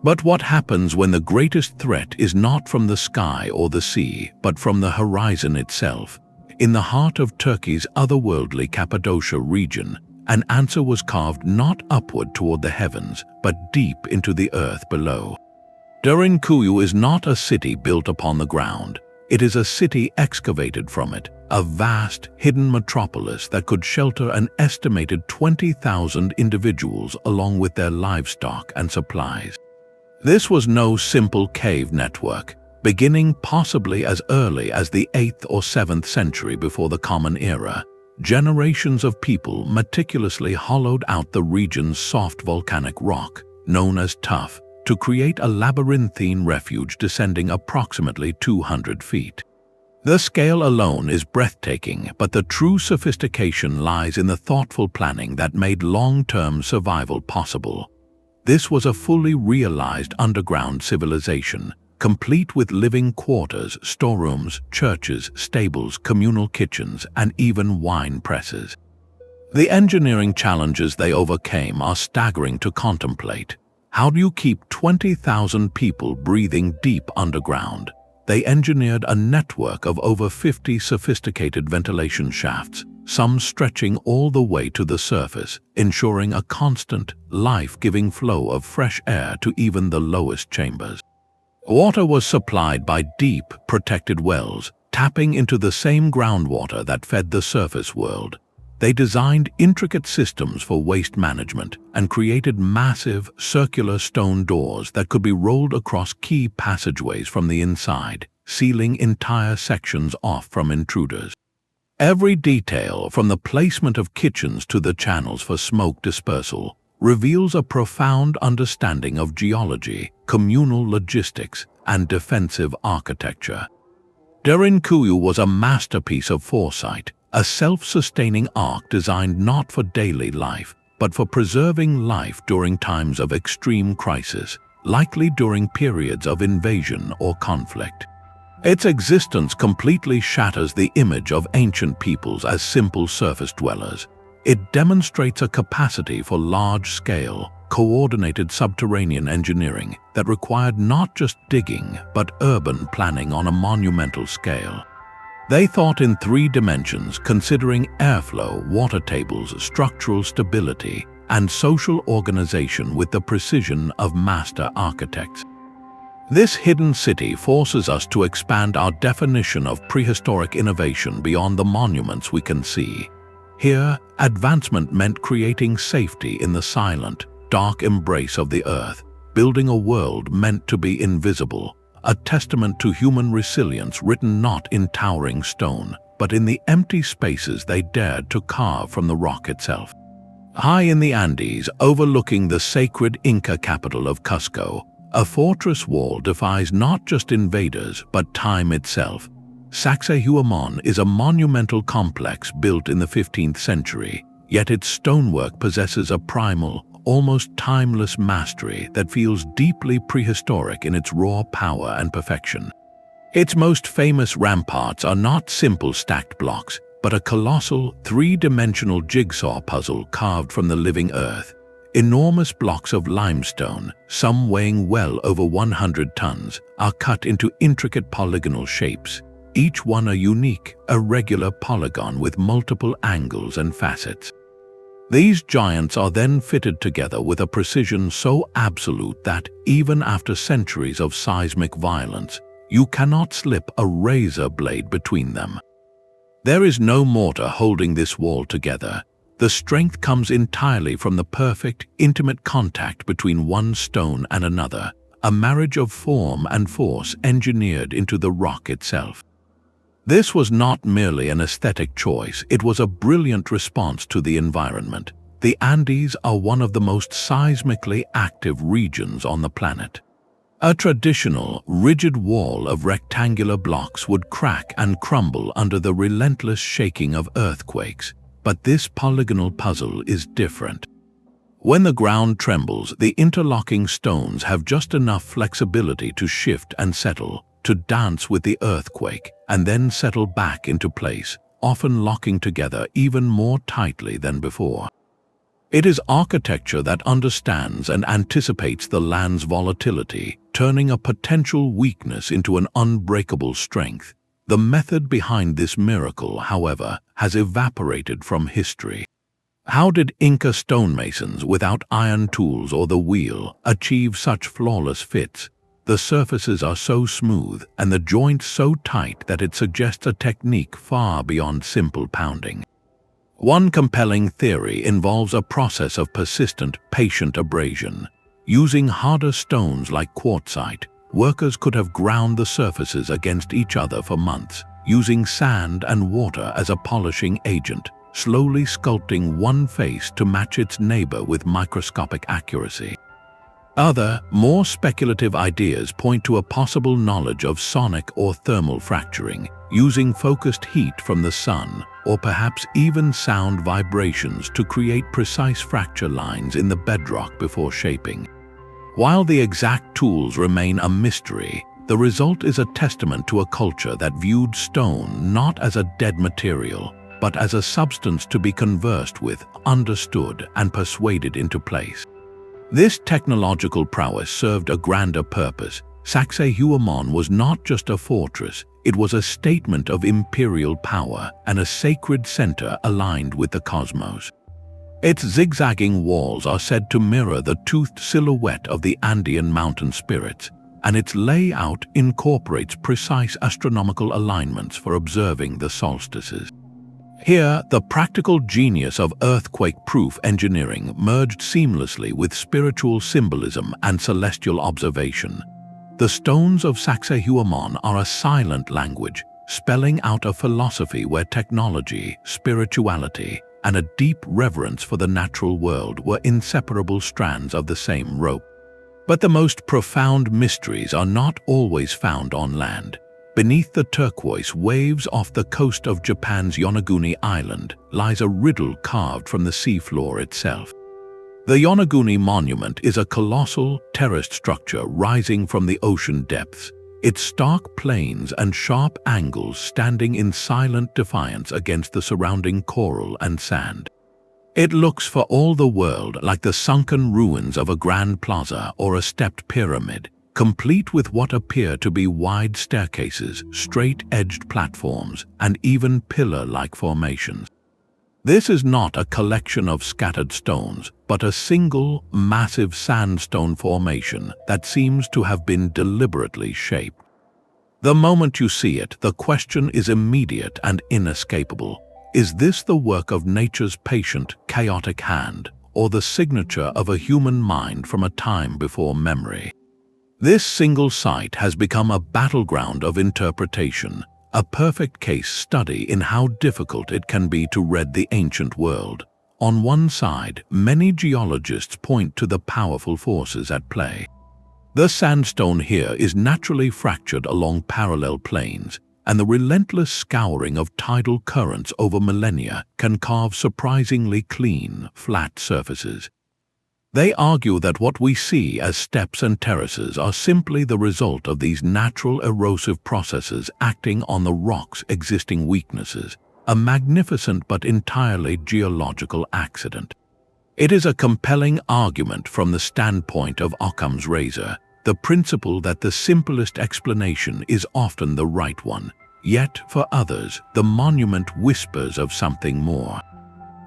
But what happens when the greatest threat is not from the sky or the sea, but from the horizon itself? In the heart of Turkey's otherworldly Cappadocia region, an answer was carved not upward toward the heavens, but deep into the earth below. Derinkuyu is not a city built upon the ground. It is a city excavated from it, a vast, hidden metropolis that could shelter an estimated 20,000 individuals along with their livestock and supplies. This was no simple cave network, beginning possibly as early as the 8th or 7th century before the Common Era. Generations of people meticulously hollowed out the region's soft volcanic rock, known as tuff, to create a labyrinthine refuge descending approximately 200 feet. The scale alone is breathtaking, but the true sophistication lies in the thoughtful planning that made long-term survival possible. This was a fully realized underground civilization, complete with living quarters, storerooms, churches, stables, communal kitchens, and even wine presses. The engineering challenges they overcame are staggering to contemplate. How do you keep 20,000 people breathing deep underground? They engineered a network of over 50 sophisticated ventilation shafts, some stretching all the way to the surface, ensuring a constant, life-giving flow of fresh air to even the lowest chambers. Water was supplied by deep, protected wells, tapping into the same groundwater that fed the surface world. They designed intricate systems for waste management and created massive, circular stone doors that could be rolled across key passageways from the inside, sealing entire sections off from intruders. Every detail, from the placement of kitchens to the channels for smoke dispersal, reveals a profound understanding of geology, communal logistics, and defensive architecture. Derinkuyu was a masterpiece of foresight, a self-sustaining ark designed not for daily life, but for preserving life during times of extreme crisis, likely during periods of invasion or conflict. Its existence completely shatters the image of ancient peoples as simple surface dwellers. It demonstrates a capacity for large-scale, coordinated subterranean engineering that required not just digging, but urban planning on a monumental scale. They thought in 3 dimensions, considering airflow, water tables, structural stability, and social organization with the precision of master architects. This hidden city forces us to expand our definition of prehistoric innovation beyond the monuments we can see. Here, advancement meant creating safety in the silent, dark embrace of the earth, building a world meant to be invisible, a testament to human resilience written not in towering stone, but in the empty spaces they dared to carve from the rock itself. High in the Andes, overlooking the sacred Inca capital of Cusco, a fortress wall defies not just invaders, but time itself. Sacsayhuamán is a monumental complex built in the 15th century, yet its stonework possesses a primal, almost timeless mastery that feels deeply prehistoric in its raw power and perfection. Its most famous ramparts are not simple stacked blocks, but a colossal, 3-dimensional jigsaw puzzle carved from the living earth. Enormous blocks of limestone, some weighing well over 100 tons, are cut into intricate polygonal shapes, each one a unique, irregular polygon with multiple angles and facets. These giants are then fitted together with a precision so absolute that, even after centuries of seismic violence, you cannot slip a razor blade between them. There is no mortar holding this wall together. The strength comes entirely from the perfect, intimate contact between one stone and another, a marriage of form and force engineered into the rock itself. This was not merely an aesthetic choice, it was a brilliant response to the environment. The Andes are one of the most seismically active regions on the planet. A traditional, rigid wall of rectangular blocks would crack and crumble under the relentless shaking of earthquakes. But this polygonal puzzle is different. When the ground trembles, the interlocking stones have just enough flexibility to shift and settle, to dance with the earthquake, and then settle back into place, often locking together even more tightly than before. It is architecture that understands and anticipates the land's volatility, turning a potential weakness into an unbreakable strength. The method behind this miracle, however, has evaporated from history. How did Inca stonemasons, without iron tools or the wheel, achieve such flawless fits? The surfaces are so smooth and the joints so tight that it suggests a technique far beyond simple pounding. One compelling theory involves a process of persistent, patient abrasion. Using harder stones like quartzite, workers could have ground the surfaces against each other for months, using sand and water as a polishing agent, slowly sculpting one face to match its neighbor with microscopic accuracy. Other, more speculative ideas point to a possible knowledge of sonic or thermal fracturing, using focused heat from the sun, or perhaps even sound vibrations to create precise fracture lines in the bedrock before shaping. While the exact tools remain a mystery, the result is a testament to a culture that viewed stone not as a dead material, but as a substance to be conversed with, understood, and persuaded into place. This technological prowess served a grander purpose. Sacsayhuamán was not just a fortress, it was a statement of imperial power and a sacred center aligned with the cosmos. Its zigzagging walls are said to mirror the toothed silhouette of the Andean mountain spirits, and its layout incorporates precise astronomical alignments for observing the solstices. Here, the practical genius of earthquake-proof engineering merged seamlessly with spiritual symbolism and celestial observation. The stones of Sacsayhuamán are a silent language, spelling out a philosophy where technology, spirituality, and a deep reverence for the natural world were inseparable strands of the same rope. But the most profound mysteries are not always found on land. Beneath the turquoise waves off the coast of Japan's Yonaguni Island lies a riddle carved from the seafloor itself. The Yonaguni Monument is a colossal, terraced structure rising from the ocean depths, its stark plains and sharp angles standing in silent defiance against the surrounding coral and sand. It looks for all the world like the sunken ruins of a grand plaza or a stepped pyramid, complete with what appear to be wide staircases, straight-edged platforms, and even pillar-like formations. This is not a collection of scattered stones, but a single, massive sandstone formation that seems to have been deliberately shaped. The moment you see it, the question is immediate and inescapable. Is this the work of nature's patient, chaotic hand, or the signature of a human mind from a time before memory? This single site has become a battleground of interpretation, a perfect case study in how difficult it can be to read the ancient world. On one side, many geologists point to the powerful forces at play. The sandstone here is naturally fractured along parallel planes, and the relentless scouring of tidal currents over millennia can carve surprisingly clean, flat surfaces. They argue that what we see as steps and terraces are simply the result of these natural erosive processes acting on the rock's existing weaknesses, a magnificent but entirely geological accident. It is a compelling argument from the standpoint of Occam's razor, the principle that the simplest explanation is often the right one, yet for others, the monument whispers of something more.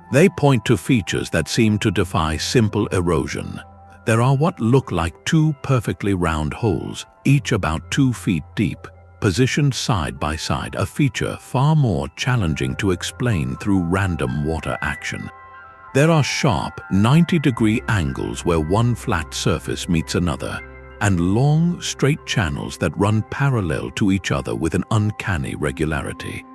They point to features that seem to defy simple erosion. There are what look like two perfectly round holes, each about 2 feet deep, positioned side by side, a feature far more challenging to explain through random water action. There are sharp, 90-degree angles where one flat surface meets another, and long, straight channels that run parallel to each other with an uncanny regularity.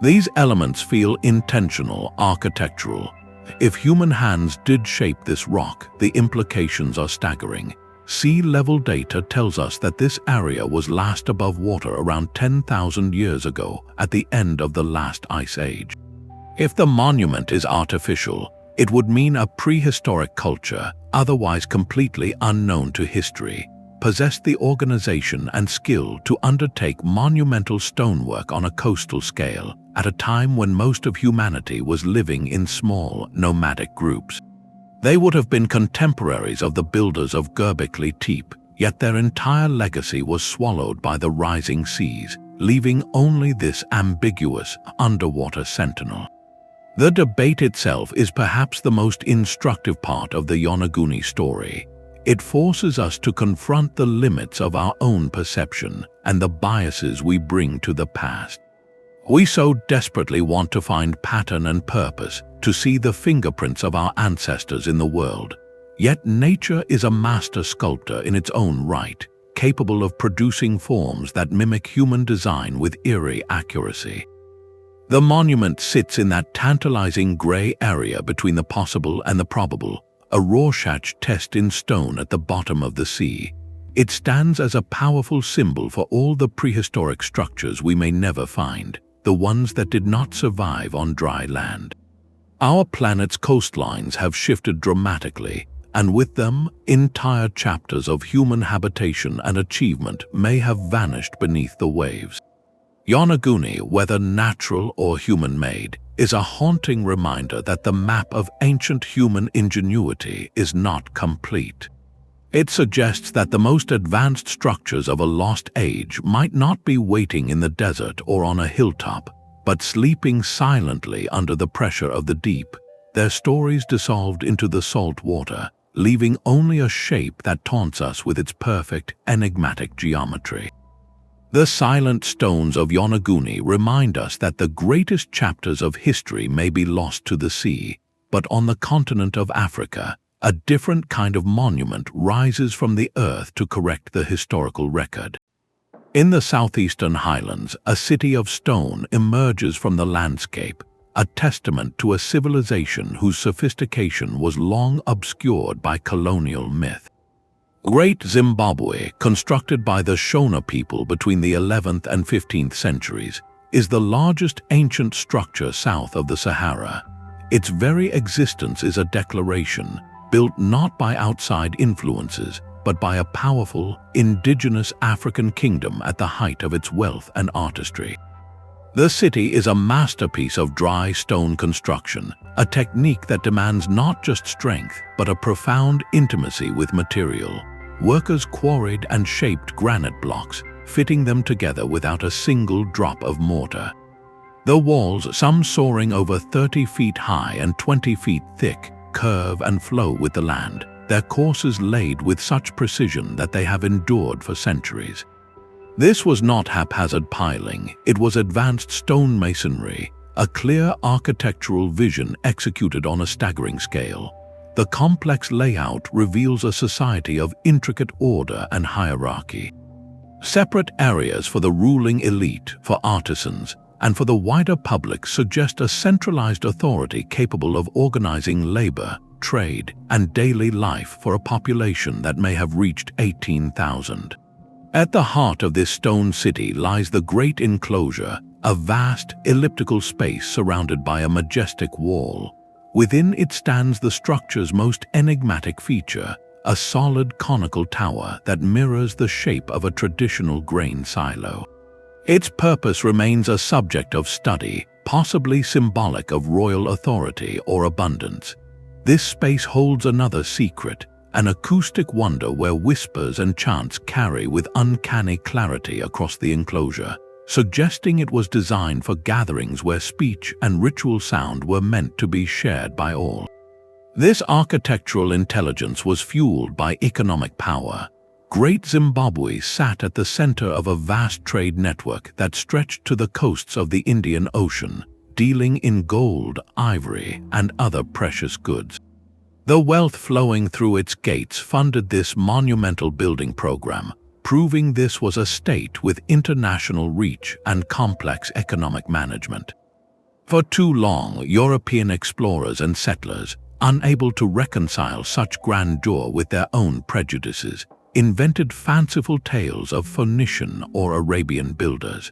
These elements feel intentional, architectural. If human hands did shape this rock, the implications are staggering. Sea level data tells us that this area was last above water around 10,000 years ago, at the end of the last ice age. If the monument is artificial, it would mean a prehistoric culture, otherwise completely unknown to history, possessed the organization and skill to undertake monumental stonework on a coastal scale, at a time when most of humanity was living in small, nomadic groups. They would have been contemporaries of the builders of Göbekli Tepe, yet their entire legacy was swallowed by the rising seas, leaving only this ambiguous, underwater sentinel. The debate itself is perhaps the most instructive part of the Yonaguni story. It forces us to confront the limits of our own perception and the biases we bring to the past. We so desperately want to find pattern and purpose, to see the fingerprints of our ancestors in the world. Yet nature is a master sculptor in its own right, capable of producing forms that mimic human design with eerie accuracy. The monument sits in that tantalizing gray area between the possible and the probable, a Rorschach test in stone at the bottom of the sea. It stands as a powerful symbol for all the prehistoric structures we may never find, the ones that did not survive on dry land. Our planet's coastlines have shifted dramatically, and with them, entire chapters of human habitation and achievement may have vanished beneath the waves. Yonaguni, whether natural or human-made, is a haunting reminder that the map of ancient human ingenuity is not complete. It suggests that the most advanced structures of a lost age might not be waiting in the desert or on a hilltop, but sleeping silently under the pressure of the deep, their stories dissolved into the salt water, leaving only a shape that taunts us with its perfect, enigmatic geometry. The silent stones of Yonaguni remind us that the greatest chapters of history may be lost to the sea, but on the continent of Africa, a different kind of monument rises from the earth to correct the historical record. In the southeastern highlands, a city of stone emerges from the landscape, a testament to a civilization whose sophistication was long obscured by colonial myth. Great Zimbabwe, constructed by the Shona people between the 11th and 15th centuries, is the largest ancient structure south of the Sahara. Its very existence is a declaration, built not by outside influences, but by a powerful, indigenous African kingdom at the height of its wealth and artistry. The city is a masterpiece of dry stone construction, a technique that demands not just strength, but a profound intimacy with material. Workers quarried and shaped granite blocks, fitting them together without a single drop of mortar. The walls, some soaring over 30 feet high and 20 feet thick, curve and flow with the land, their courses laid with such precision that they have endured for centuries. This was not haphazard piling, it was advanced stonemasonry, a clear architectural vision executed on a staggering scale. The complex layout reveals a society of intricate order and hierarchy. Separate areas for the ruling elite, for artisans, and for the wider public suggest a centralized authority capable of organizing labor, trade, and daily life for a population that may have reached 18,000. At the heart of this stone city lies the Great Enclosure, a vast, elliptical space surrounded by a majestic wall. Within it stands the structure's most enigmatic feature, a solid conical tower that mirrors the shape of a traditional grain silo. Its purpose remains a subject of study, possibly symbolic of royal authority or abundance. This space holds another secret, an acoustic wonder where whispers and chants carry with uncanny clarity across the enclosure, suggesting it was designed for gatherings where speech and ritual sound were meant to be shared by all. This architectural intelligence was fueled by economic power. Great Zimbabwe sat at the center of a vast trade network that stretched to the coasts of the Indian Ocean, dealing in gold, ivory, and other precious goods. The wealth flowing through its gates funded this monumental building program, proving this was a state with international reach and complex economic management. For too long, European explorers and settlers, unable to reconcile such grandeur with their own prejudices, invented fanciful tales of Phoenician or Arabian builders.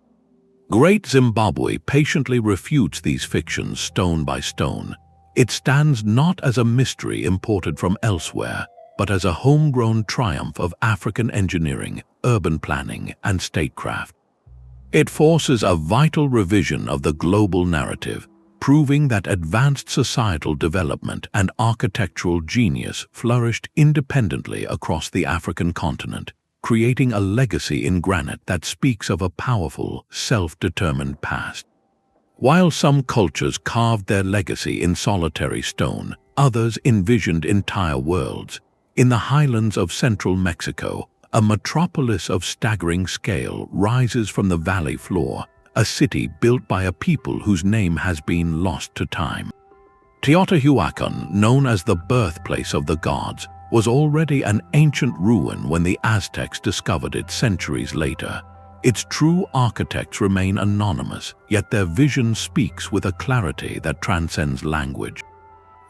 Great Zimbabwe patiently refutes these fictions stone by stone. It stands not as a mystery imported from elsewhere, but as a homegrown triumph of African engineering, urban planning, and statecraft. It forces a vital revision of the global narrative, proving that advanced societal development and architectural genius flourished independently across the African continent, creating a legacy in granite that speaks of a powerful, self-determined past. While some cultures carved their legacy in solitary stone, others envisioned entire worlds. In the highlands of central Mexico, a metropolis of staggering scale rises from the valley floor, a city built by a people whose name has been lost to time. Teotihuacan, known as the birthplace of the gods, was already an ancient ruin when the Aztecs discovered it centuries later. Its true architects remain anonymous, yet their vision speaks with a clarity that transcends language.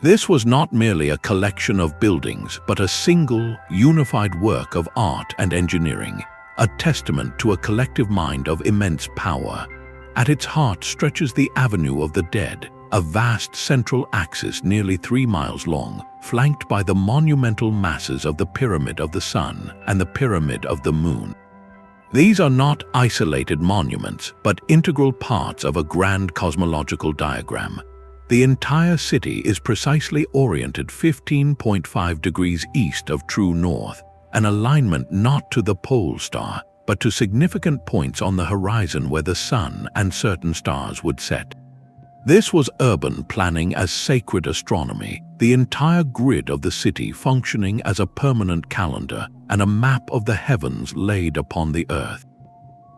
This was not merely a collection of buildings, but a single, unified work of art and engineering, a testament to a collective mind of immense power. At its heart stretches the Avenue of the Dead, a vast central axis nearly 3 miles long, flanked by the monumental masses of the Pyramid of the Sun and the Pyramid of the Moon. These are not isolated monuments, but integral parts of a grand cosmological diagram. The entire city is precisely oriented 15.5 degrees east of true north, an alignment not to the pole star, but to significant points on the horizon where the sun and certain stars would set. This was urban planning as sacred astronomy, the entire grid of the city functioning as a permanent calendar and a map of the heavens laid upon the earth.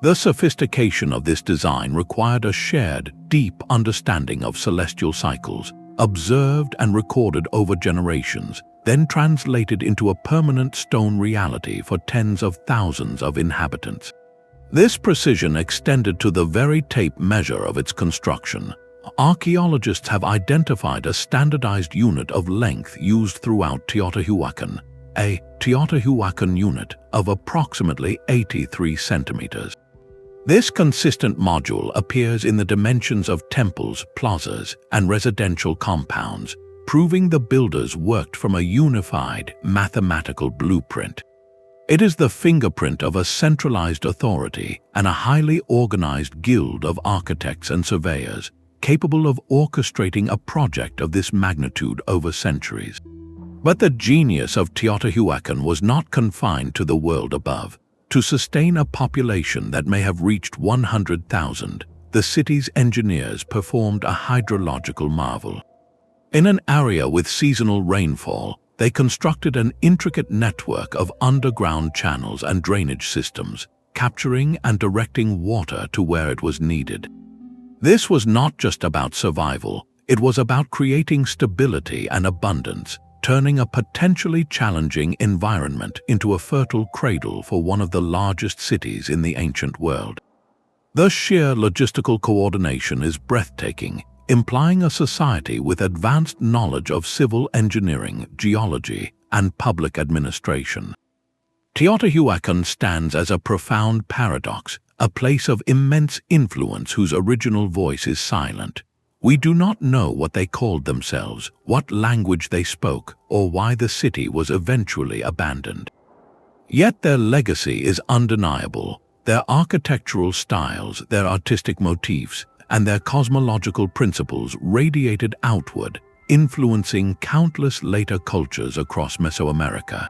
The sophistication of this design required a shared, deep understanding of celestial cycles, observed and recorded over generations, then translated into a permanent stone reality for tens of thousands of inhabitants. This precision extended to the very tape measure of its construction. Archaeologists have identified a standardized unit of length used throughout Teotihuacan, a Teotihuacan unit of approximately 83 centimeters. This consistent module appears in the dimensions of temples, plazas, and residential compounds, proving the builders worked from a unified mathematical blueprint. It is the fingerprint of a centralized authority and a highly organized guild of architects and surveyors, capable of orchestrating a project of this magnitude over centuries. But the genius of Teotihuacan was not confined to the world above. To sustain a population that may have reached 100,000, the city's engineers performed a hydrological marvel. In an area with seasonal rainfall, they constructed an intricate network of underground channels and drainage systems, capturing and directing water to where it was needed. This was not just about survival, it was about creating stability and abundance, turning a potentially challenging environment into a fertile cradle for one of the largest cities in the ancient world. The sheer logistical coordination is breathtaking, implying a society with advanced knowledge of civil engineering, geology, and public administration. Teotihuacan stands as a profound paradox, a place of immense influence whose original voice is silent. We do not know what they called themselves, what language they spoke, or why the city was eventually abandoned. Yet their legacy is undeniable. Their architectural styles, their artistic motifs, and their cosmological principles radiated outward, influencing countless later cultures across Mesoamerica.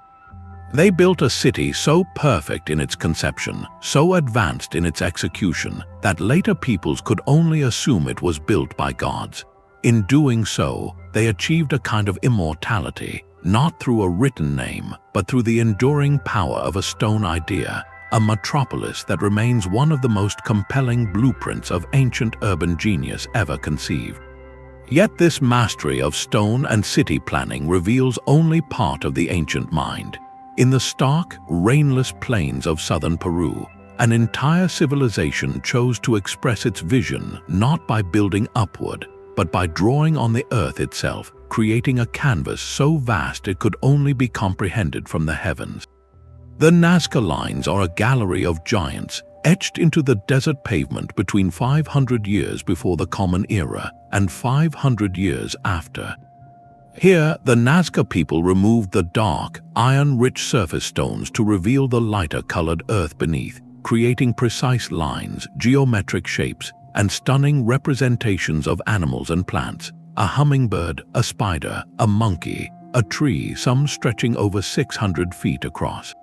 They built a city so perfect in its conception, so advanced in its execution, that later peoples could only assume it was built by gods. In doing so, they achieved a kind of immortality, not through a written name, but through the enduring power of a stone idea, a metropolis that remains one of the most compelling blueprints of ancient urban genius ever conceived. Yet this mastery of stone and city planning reveals only part of the ancient mind. In the stark, rainless plains of southern Peru, an entire civilization chose to express its vision not by building upward, but by drawing on the earth itself, creating a canvas so vast it could only be comprehended from the heavens. The Nazca lines are a gallery of giants, etched into the desert pavement between 500 years before the Common Era and 500 years after. Here, the Nazca people removed the dark, iron-rich surface stones to reveal the lighter-colored earth beneath, creating precise lines, geometric shapes, and stunning representations of animals and plants: a hummingbird, a spider, a monkey, a tree, some stretching over 600 feet across.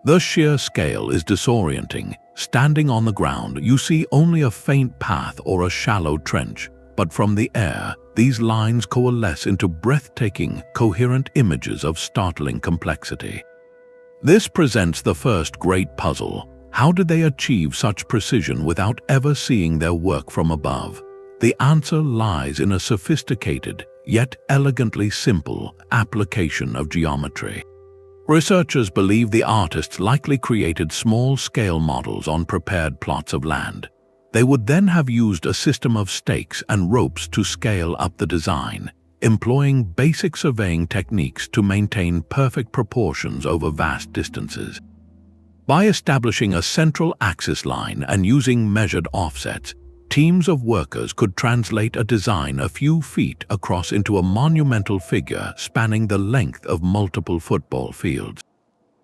The sheer scale is disorienting. Standing on the ground, you see only a faint path or a shallow trench, but from the air, these lines coalesce into breathtaking, coherent images of startling complexity. This presents the first great puzzle. How did they achieve such precision without ever seeing their work from above? The answer lies in a sophisticated, yet elegantly simple, application of geometry. Researchers believe the artists likely created small-scale models on prepared plots of land. They would then have used a system of stakes and ropes to scale up the design, employing basic surveying techniques to maintain perfect proportions over vast distances. By establishing a central axis line and using measured offsets, teams of workers could translate a design a few feet across into a monumental figure spanning the length of multiple football fields.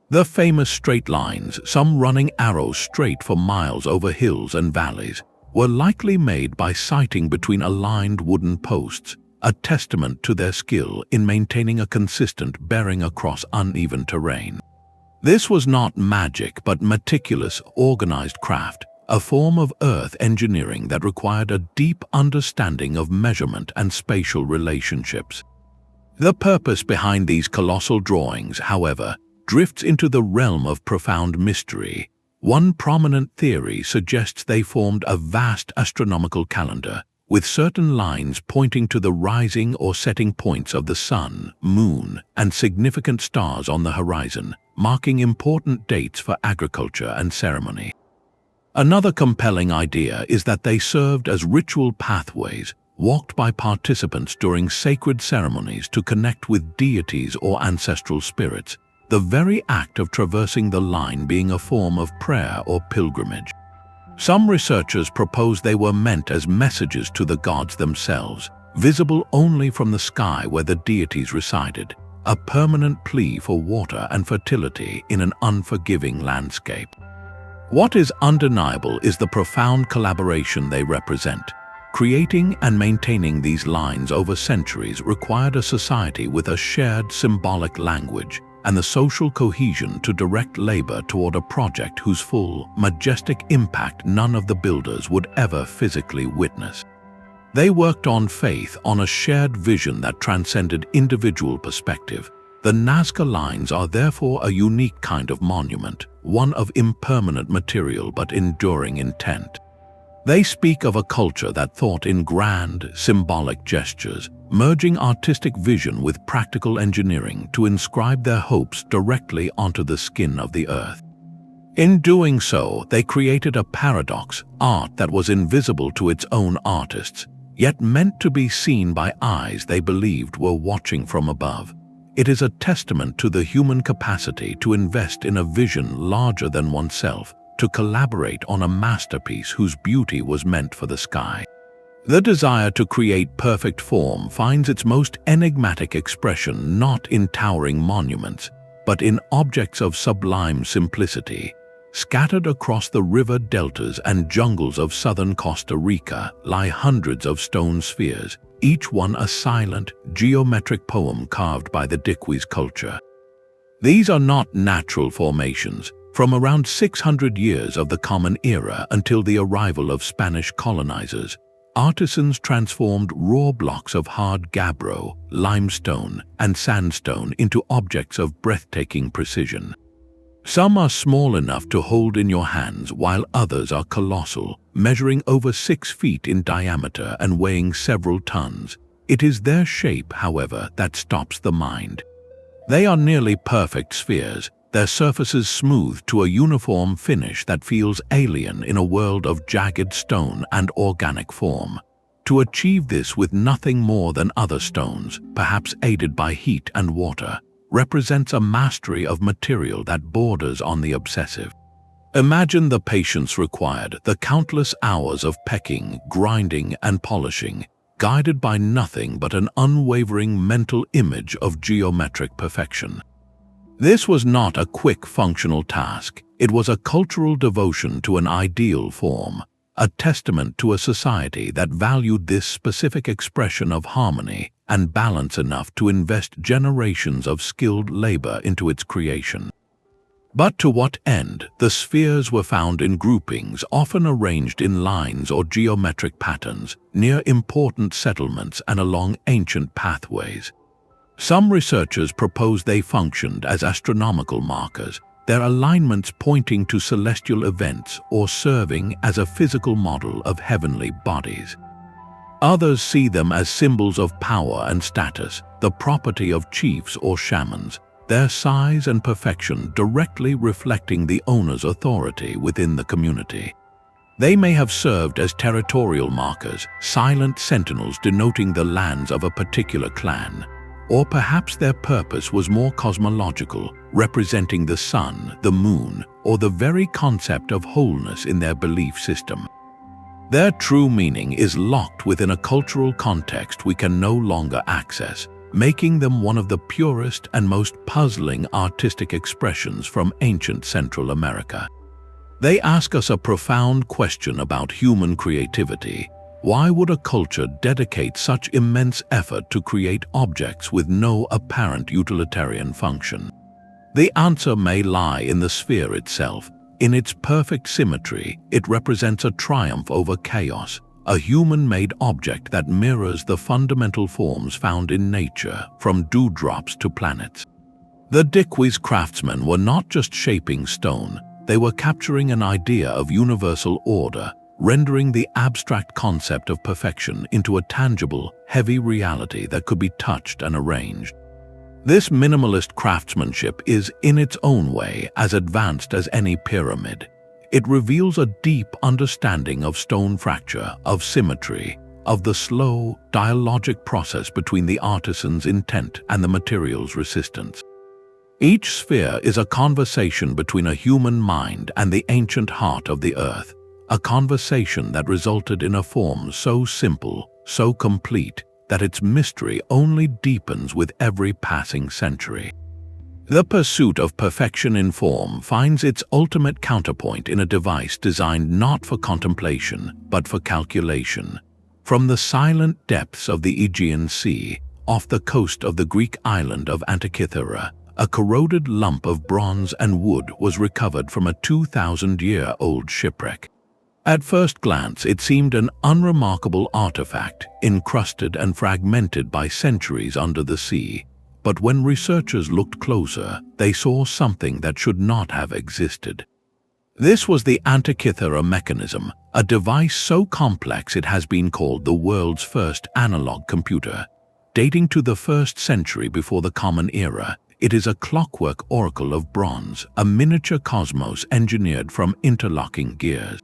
The famous straight lines, some running arrows straight for miles over hills and valleys, were likely made by sighting between aligned wooden posts, a testament to their skill in maintaining a consistent bearing across uneven terrain. This was not magic but meticulous, organized craft, a form of earth engineering that required a deep understanding of measurement and spatial relationships. The purpose behind these colossal drawings, however, drifts into the realm of profound mystery. One prominent theory suggests they formed a vast astronomical calendar, with certain lines pointing to the rising or setting points of the sun, moon, and significant stars on the horizon, marking important dates for agriculture and ceremony. Another compelling idea is that they served as ritual pathways, walked by participants during sacred ceremonies to connect with deities or ancestral spirits, the very act of traversing the line being a form of prayer or pilgrimage. Some researchers propose they were meant as messages to the gods themselves, visible only from the sky where the deities resided, a permanent plea for water and fertility in an unforgiving landscape. What is undeniable is the profound collaboration they represent. Creating and maintaining these lines over centuries required a society with a shared symbolic language and the social cohesion to direct labor toward a project whose full, majestic impact none of the builders would ever physically witness. They worked on faith, on a shared vision that transcended individual perspective. The Nazca lines are therefore a unique kind of monument, one of impermanent material but enduring intent. They speak of a culture that thought in grand, symbolic gestures, merging artistic vision with practical engineering to inscribe their hopes directly onto the skin of the earth. In doing so, they created a paradox, art that was invisible to its own artists, yet meant to be seen by eyes they believed were watching from above. It is a testament to the human capacity to invest in a vision larger than oneself, to collaborate on a masterpiece whose beauty was meant for the sky. The desire to create perfect form finds its most enigmatic expression not in towering monuments, but in objects of sublime simplicity. Scattered across the river deltas and jungles of southern Costa Rica lie hundreds of stone spheres, each one a silent, geometric poem carved by the Dikwi's culture. These are not natural formations. From around 600 years of the Common Era until the arrival of Spanish colonizers, artisans transformed raw blocks of hard gabbro, limestone, and sandstone into objects of breathtaking precision. Some are small enough to hold in your hands, while others are colossal, measuring over 6 feet in diameter and weighing several tons. It is their shape, however, that stops the mind. They are nearly perfect spheres, their surfaces smooth to a uniform finish that feels alien in a world of jagged stone and organic form. To achieve this with nothing more than other stones, perhaps aided by heat and water, represents a mastery of material that borders on the obsessive. Imagine the patience required, the countless hours of pecking, grinding, and polishing, guided by nothing but an unwavering mental image of geometric perfection. This was not a quick functional task. It was a cultural devotion to an ideal form, a testament to a society that valued this specific expression of harmony and balance enough to invest generations of skilled labor into its creation. But to what end? The spheres were found in groupings, often arranged in lines or geometric patterns, near important settlements and along ancient pathways. Some researchers propose they functioned as astronomical markers, their alignments pointing to celestial events or serving as a physical model of heavenly bodies. Others see them as symbols of power and status, the property of chiefs or shamans, their size and perfection directly reflecting the owner's authority within the community. They may have served as territorial markers, silent sentinels denoting the lands of a particular clan, or perhaps their purpose was more cosmological, representing the sun, the moon, or the very concept of wholeness in their belief system. Their true meaning is locked within a cultural context we can no longer access, making them one of the purest and most puzzling artistic expressions from ancient Central America. They ask us a profound question about human creativity. Why would a culture dedicate such immense effort to create objects with no apparent utilitarian function? The answer may lie in the sphere itself. In its perfect symmetry, it represents a triumph over chaos, a human-made object that mirrors the fundamental forms found in nature, from dewdrops to planets. The Dikwi's craftsmen were not just shaping stone, they were capturing an idea of universal order, rendering the abstract concept of perfection into a tangible, heavy reality that could be touched and arranged. This minimalist craftsmanship is, in its own way, as advanced as any pyramid. It reveals a deep understanding of stone fracture, of symmetry, of the slow, dialogic process between the artisan's intent and the material's resistance. Each sphere is a conversation between a human mind and the ancient heart of the earth, a conversation that resulted in a form so simple, so complete, that its mystery only deepens with every passing century. The pursuit of perfection in form finds its ultimate counterpoint in a device designed not for contemplation, but for calculation. From the silent depths of the Aegean Sea, off the coast of the Greek island of Antikythera, a corroded lump of bronze and wood was recovered from a 2,000-year-old shipwreck. At first glance, it seemed an unremarkable artifact, encrusted and fragmented by centuries under the sea. But when researchers looked closer, they saw something that should not have existed. This was the Antikythera Mechanism, a device so complex it has been called the world's first analog computer. Dating to the 1st century before the Common Era, it is a clockwork oracle of bronze, a miniature cosmos engineered from interlocking gears.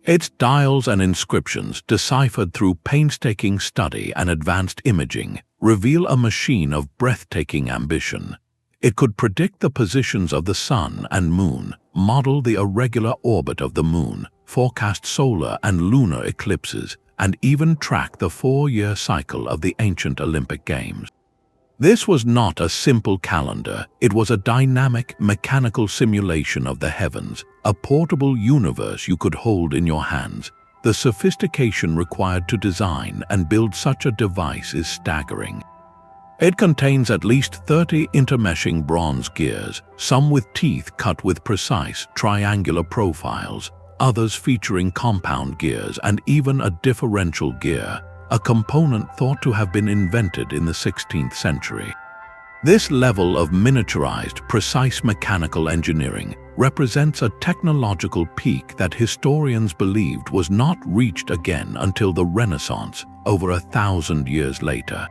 Its dials and inscriptions, deciphered through painstaking study and advanced imaging, reveal a machine of breathtaking ambition. It could predict the positions of the sun and moon, model the irregular orbit of the moon, forecast solar and lunar eclipses, and even track the 4-year cycle of the ancient Olympic Games. This was not a simple calendar, it was a dynamic, mechanical simulation of the heavens, a portable universe you could hold in your hands. The sophistication required to design and build such a device is staggering. It contains at least 30 intermeshing bronze gears, some with teeth cut with precise, triangular profiles, others featuring compound gears and even a differential gear, a component thought to have been invented in the 16th century. This level of miniaturized, precise mechanical engineering represents a technological peak that historians believed was not reached again until the Renaissance, over 1,000 years later.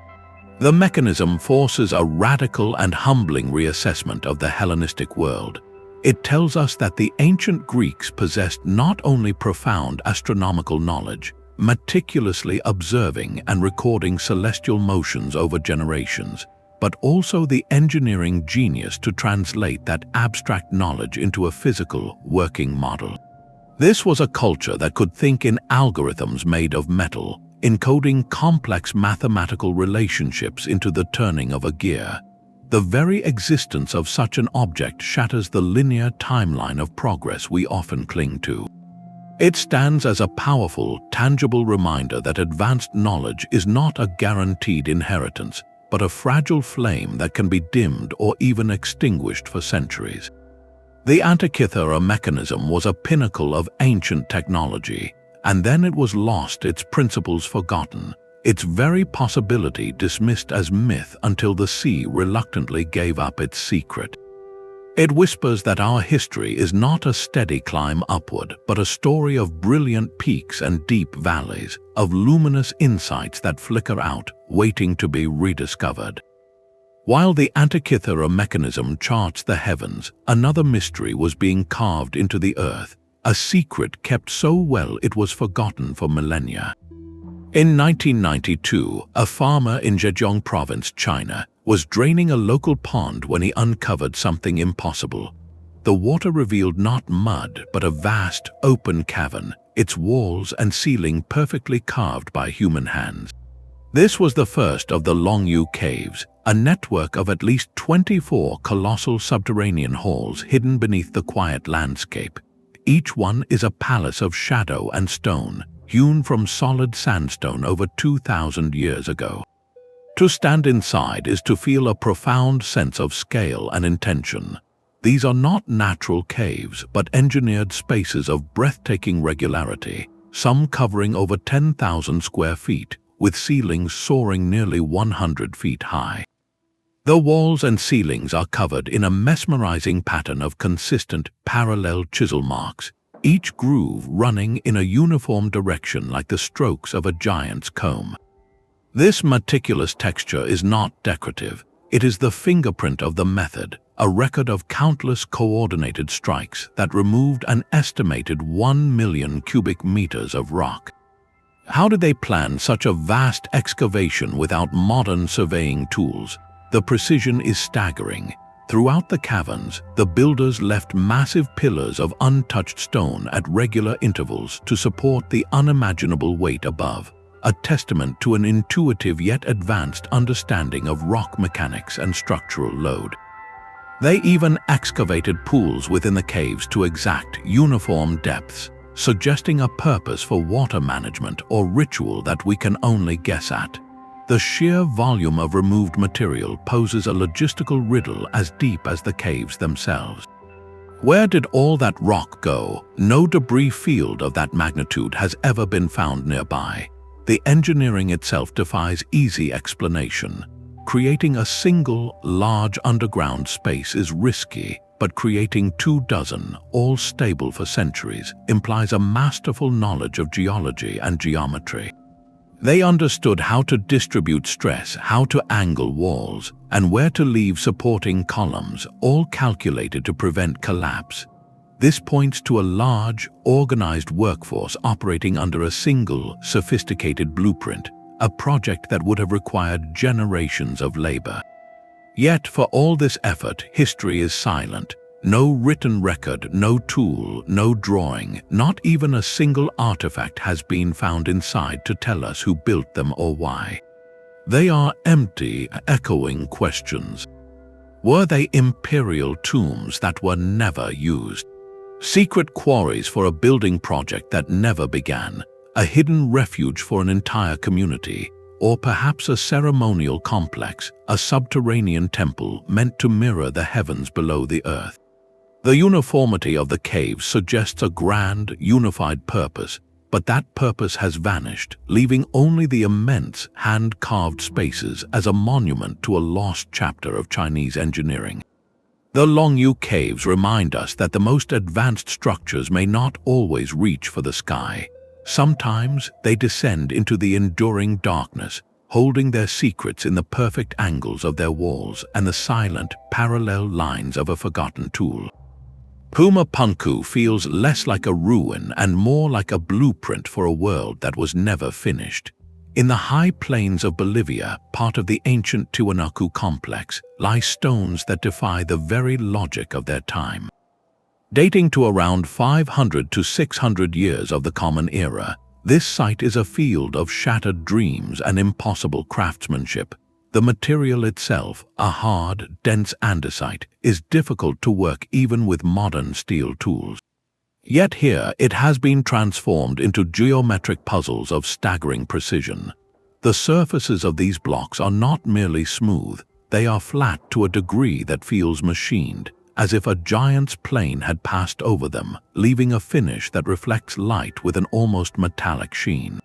The mechanism forces a radical and humbling reassessment of the Hellenistic world. It tells us that the ancient Greeks possessed not only profound astronomical knowledge, meticulously observing and recording celestial motions over generations, but also the engineering genius to translate that abstract knowledge into a physical, working model. This was a culture that could think in algorithms made of metal, encoding complex mathematical relationships into the turning of a gear. The very existence of such an object shatters the linear timeline of progress we often cling to. It stands as a powerful, tangible reminder that advanced knowledge is not a guaranteed inheritance, but a fragile flame that can be dimmed or even extinguished for centuries. The Antikythera Mechanism was a pinnacle of ancient technology, and then it was lost, its principles forgotten, its very possibility dismissed as myth until the sea reluctantly gave up its secret. It whispers that our history is not a steady climb upward, but a story of brilliant peaks and deep valleys, of luminous insights that flicker out, waiting to be rediscovered. While the Antikythera Mechanism charts the heavens, another mystery was being carved into the earth, a secret kept so well it was forgotten for millennia. In 1992, a farmer in Zhejiang province, China, was draining a local pond when he uncovered something impossible. The water revealed not mud, but a vast, open cavern, its walls and ceiling perfectly carved by human hands. This was the first of the Longyou caves, a network of at least 24 colossal subterranean halls hidden beneath the quiet landscape. Each one is a palace of shadow and stone, hewn from solid sandstone over 2,000 years ago. To stand inside is to feel a profound sense of scale and intention. These are not natural caves, but engineered spaces of breathtaking regularity, some covering over 10,000 square feet, with ceilings soaring nearly 100 feet high. The walls and ceilings are covered in a mesmerizing pattern of consistent, parallel chisel marks, each groove running in a uniform direction like the strokes of a giant's comb. This meticulous texture is not decorative. It is the fingerprint of the method, a record of countless coordinated strikes that removed an estimated 1 million cubic meters of rock. How did they plan such a vast excavation without modern surveying tools? The precision is staggering. Throughout the caverns, the builders left massive pillars of untouched stone at regular intervals to support the unimaginable weight above, a testament to an intuitive yet advanced understanding of rock mechanics and structural load. They even excavated pools within the caves to exact uniform depths, suggesting a purpose for water management or ritual that we can only guess at. The sheer volume of removed material poses a logistical riddle as deep as the caves themselves. Where did all that rock go? No debris field of that magnitude has ever been found nearby. The engineering itself defies easy explanation. Creating a single, large underground space is risky, but creating 24, all stable for centuries, implies a masterful knowledge of geology and geometry. They understood how to distribute stress, how to angle walls, and where to leave supporting columns, all calculated to prevent collapse. This points to a large, organized workforce operating under a single, sophisticated blueprint, a project that would have required generations of labor. Yet, for all this effort, history is silent. No written record, no tool, no drawing, not even a single artifact has been found inside to tell us who built them or why. They are empty, echoing questions. Were they imperial tombs that were never used? Secret quarries for a building project that never began? A hidden refuge for an entire community? Or perhaps a ceremonial complex, a subterranean temple meant to mirror the heavens below the earth? The uniformity of the caves suggests a grand, unified purpose, but that purpose has vanished, leaving only the immense, hand-carved spaces as a monument to a lost chapter of Chinese engineering. The Longyou caves remind us that the most advanced structures may not always reach for the sky. Sometimes they descend into the enduring darkness, holding their secrets in the perfect angles of their walls and the silent, parallel lines of a forgotten tool. Pumapunku feels less like a ruin and more like a blueprint for a world that was never finished. In the high plains of Bolivia, part of the ancient Tiwanaku complex, lie stones that defy the very logic of their time. Dating to around 500 to 600 years of the Common Era, this site is a field of shattered dreams and impossible craftsmanship. The material itself, a hard, dense andesite, is difficult to work even with modern steel tools. Yet here it has been transformed into geometric puzzles of staggering precision. The surfaces of these blocks are not merely smooth, they are flat to a degree that feels machined, as if a giant's plane had passed over them, leaving a finish that reflects light with an almost metallic sheen.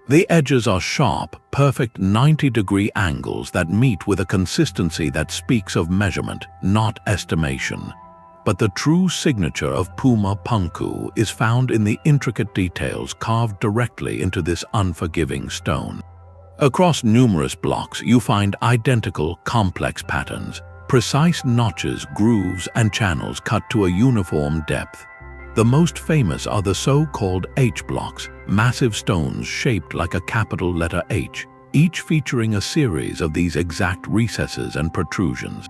The edges are sharp, perfect 90-degree angles that meet with a consistency that speaks of measurement, not estimation. But the true signature of Pumapunku is found in the intricate details carved directly into this unforgiving stone. Across numerous blocks, you find identical, complex patterns, precise notches, grooves, and channels cut to a uniform depth. The most famous are the so-called H blocks, massive stones shaped like a capital letter H, each featuring a series of these exact recesses and protrusions.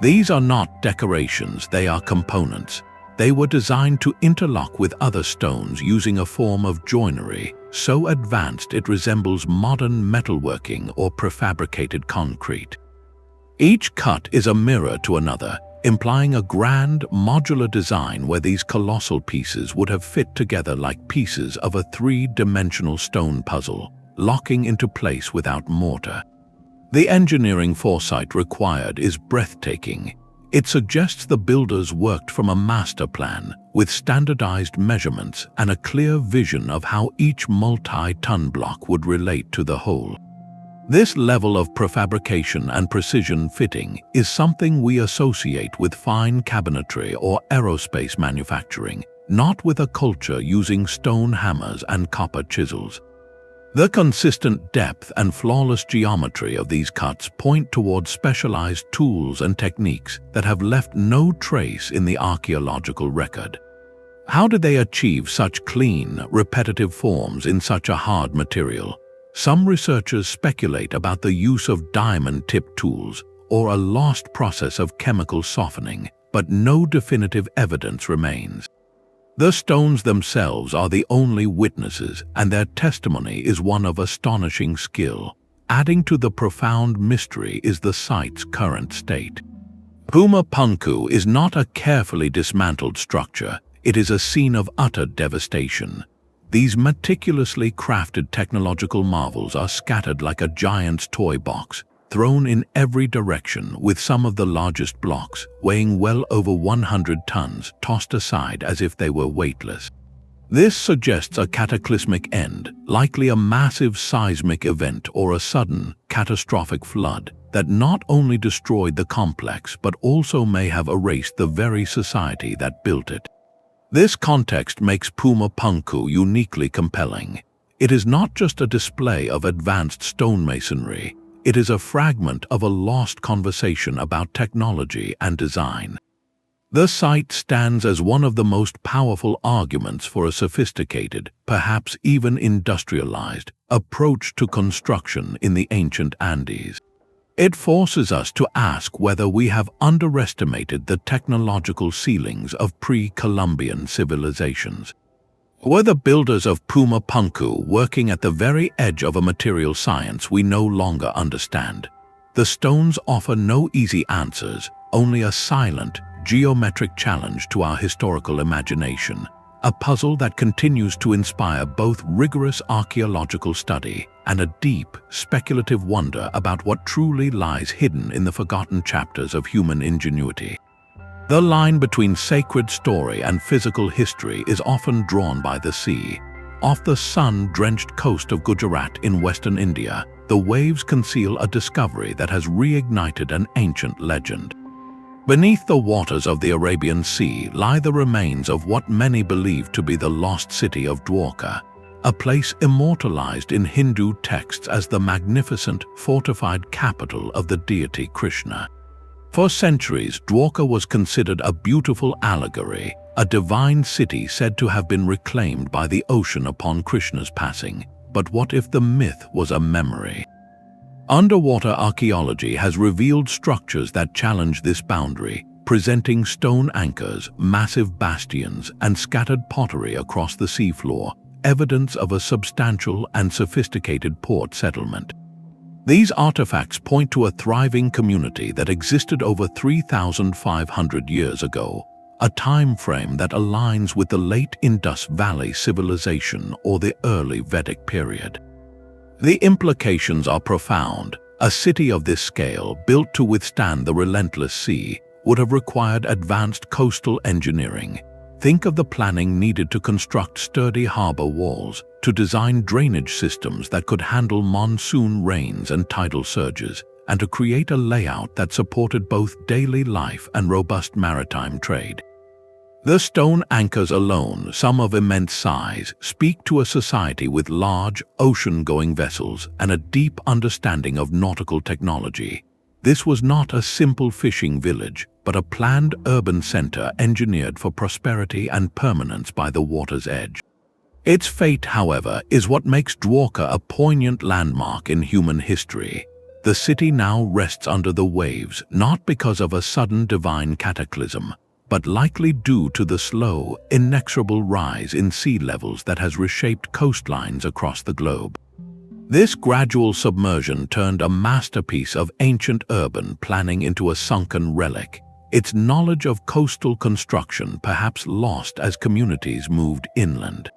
These are not decorations, they are components. They were designed to interlock with other stones using a form of joinery so advanced it resembles modern metalworking or prefabricated concrete. Each cut is a mirror to another, implying a grand, modular design where these colossal pieces would have fit together like pieces of a three-dimensional stone puzzle, locking into place without mortar. The engineering foresight required is breathtaking. It suggests the builders worked from a master plan with standardized measurements and a clear vision of how each multi-ton block would relate to the whole. This level of prefabrication and precision fitting is something we associate with fine cabinetry or aerospace manufacturing, not with a culture using stone hammers and copper chisels. The consistent depth and flawless geometry of these cuts point towards specialized tools and techniques that have left no trace in the archaeological record. How did they achieve such clean, repetitive forms in such a hard material? Some researchers speculate about the use of diamond-tipped tools or a lost process of chemical softening, but no definitive evidence remains. The stones themselves are the only witnesses, and their testimony is one of astonishing skill. Adding to the profound mystery is the site's current state. Pumapunku is not a carefully dismantled structure, it is a scene of utter devastation. These meticulously crafted technological marvels are scattered like a giant's toy box, thrown in every direction, with some of the largest blocks, weighing well over 100 tons, tossed aside as if they were weightless. This suggests a cataclysmic end, likely a massive seismic event or a sudden, catastrophic flood that not only destroyed the complex but also may have erased the very society that built it. This context makes Pumapunku uniquely compelling. It is not just a display of advanced stonemasonry, it is a fragment of a lost conversation about technology and design. The site stands as one of the most powerful arguments for a sophisticated, perhaps even industrialized, approach to construction in the ancient Andes. It forces us to ask whether we have underestimated the technological ceilings of pre-Columbian civilizations. Were the builders of Pumapunku working at the very edge of a material science we no longer understand? The stones offer no easy answers, only a silent, geometric challenge to our historical imagination, a puzzle that continues to inspire both rigorous archaeological study and a deep, speculative wonder about what truly lies hidden in the forgotten chapters of human ingenuity. The line between sacred story and physical history is often drawn by the sea. Off the sun-drenched coast of Gujarat in western India, the waves conceal a discovery that has reignited an ancient legend. Beneath the waters of the Arabian Sea lie the remains of what many believe to be the lost city of Dwarka, a place immortalized in Hindu texts as the magnificent, fortified capital of the deity Krishna. For centuries, Dwarka was considered a beautiful allegory, a divine city said to have been reclaimed by the ocean upon Krishna's passing. But what if the myth was a memory? Underwater archaeology has revealed structures that challenge this boundary, presenting stone anchors, massive bastions, and scattered pottery across the seafloor, evidence of a substantial and sophisticated port settlement. These artifacts point to a thriving community that existed over 3,500 years ago, a time frame that aligns with the late Indus Valley civilization or the early Vedic period. The implications are profound. A city of this scale, built to withstand the relentless sea, would have required advanced coastal engineering. Think of the planning needed to construct sturdy harbor walls, to design drainage systems that could handle monsoon rains and tidal surges, and to create a layout that supported both daily life and robust maritime trade. The stone anchors alone, some of immense size, speak to a society with large, ocean-going vessels and a deep understanding of nautical technology. This was not a simple fishing village, but a planned urban center engineered for prosperity and permanence by the water's edge. Its fate, however, is what makes Dwarka a poignant landmark in human history. The city now rests under the waves, not because of a sudden divine cataclysm, but likely due to the slow, inexorable rise in sea levels that has reshaped coastlines across the globe. This gradual submersion turned a masterpiece of ancient urban planning into a sunken relic, its knowledge of coastal construction perhaps lost as communities moved inland.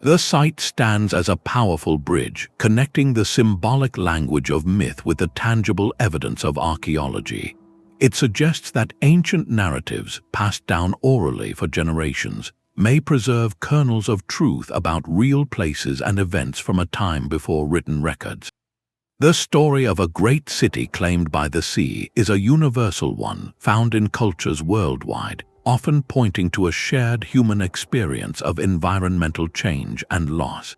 The site stands as a powerful bridge, connecting the symbolic language of myth with the tangible evidence of archaeology. It suggests that ancient narratives, passed down orally for generations, may preserve kernels of truth about real places and events from a time before written records. The story of a great city claimed by the sea is a universal one found in cultures worldwide, often pointing to a shared human experience of environmental change and loss.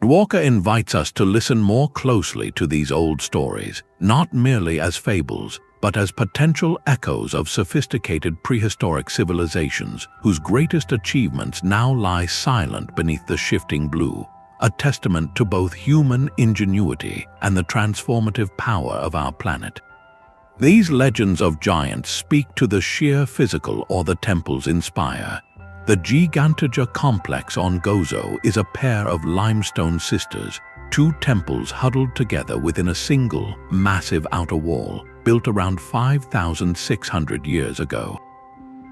Dwarka invites us to listen more closely to these old stories, not merely as fables, but as potential echoes of sophisticated prehistoric civilizations whose greatest achievements now lie silent beneath the shifting blue, a testament to both human ingenuity and the transformative power of our planet. These legends of giants speak to the sheer physical or the temples inspire. The Ġgantija complex on Gozo is a pair of limestone sisters, two temples huddled together within a single, massive outer wall, built around 5,600 years ago.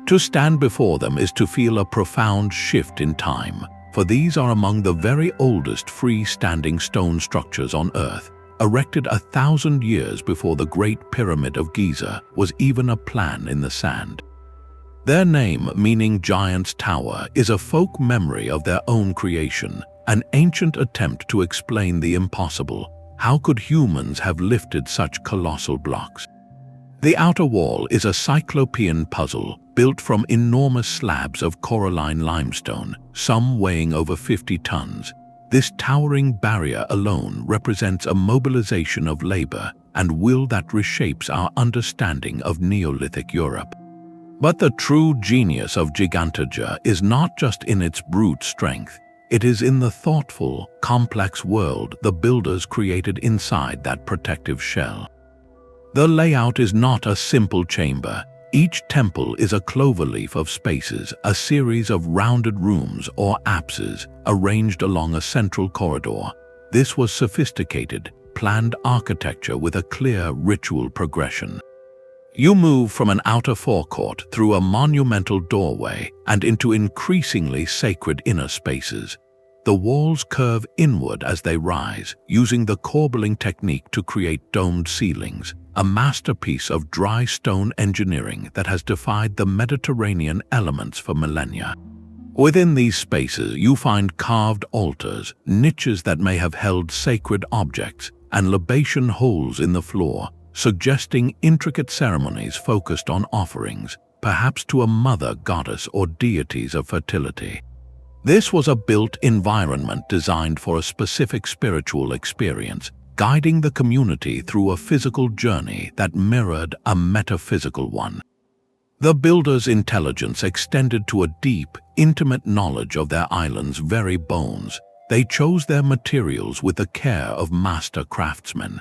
To stand before them is to feel a profound shift in time, for these are among the very oldest freestanding stone structures on Earth, erected 1,000 years before the Great Pyramid of Giza was even a plan in the sand. Their name, meaning Giant's Tower, is a folk memory of their own creation, an ancient attempt to explain the impossible. How could humans have lifted such colossal blocks? The outer wall is a cyclopean puzzle built from enormous slabs of coralline limestone, some weighing over 50 tons. This towering barrier alone represents a mobilization of labor and will that reshapes our understanding of Neolithic Europe. But the true genius of Ġgantija is not just in its brute strength. It is in the thoughtful, complex world the builders created inside that protective shell. The layout is not a simple chamber. Each temple is a cloverleaf of spaces, a series of rounded rooms or apses arranged along a central corridor. This was sophisticated, planned architecture with a clear ritual progression. You move from an outer forecourt through a monumental doorway and into increasingly sacred inner spaces. The walls curve inward as they rise, using the corbelling technique to create domed ceilings, a masterpiece of dry stone engineering that has defied the Mediterranean elements for millennia. Within these spaces, you find carved altars, niches that may have held sacred objects, and libation holes in the floor, suggesting intricate ceremonies focused on offerings, perhaps to a mother goddess or deities of fertility. This was a built environment designed for a specific spiritual experience, guiding the community through a physical journey that mirrored a metaphysical one. The builders' intelligence extended to a deep, intimate knowledge of their island's very bones. They chose their materials with the care of master craftsmen.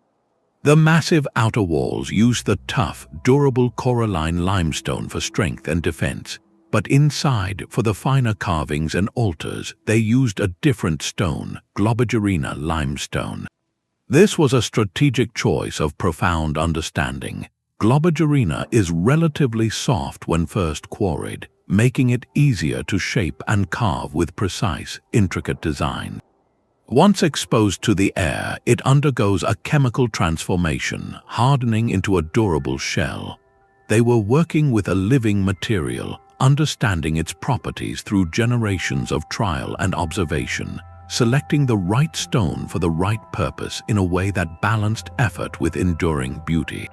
The massive outer walls used the tough, durable coralline limestone for strength and defense, but inside, for the finer carvings and altars, they used a different stone, Globigerina limestone. This was a strategic choice of profound understanding. Globigerina is relatively soft when first quarried, making it easier to shape and carve with precise, intricate design. Once exposed to the air, it undergoes a chemical transformation, hardening into a durable shell. They were working with a living material, understanding its properties through generations of trial and observation, selecting the right stone for the right purpose in a way that balanced effort with enduring beauty.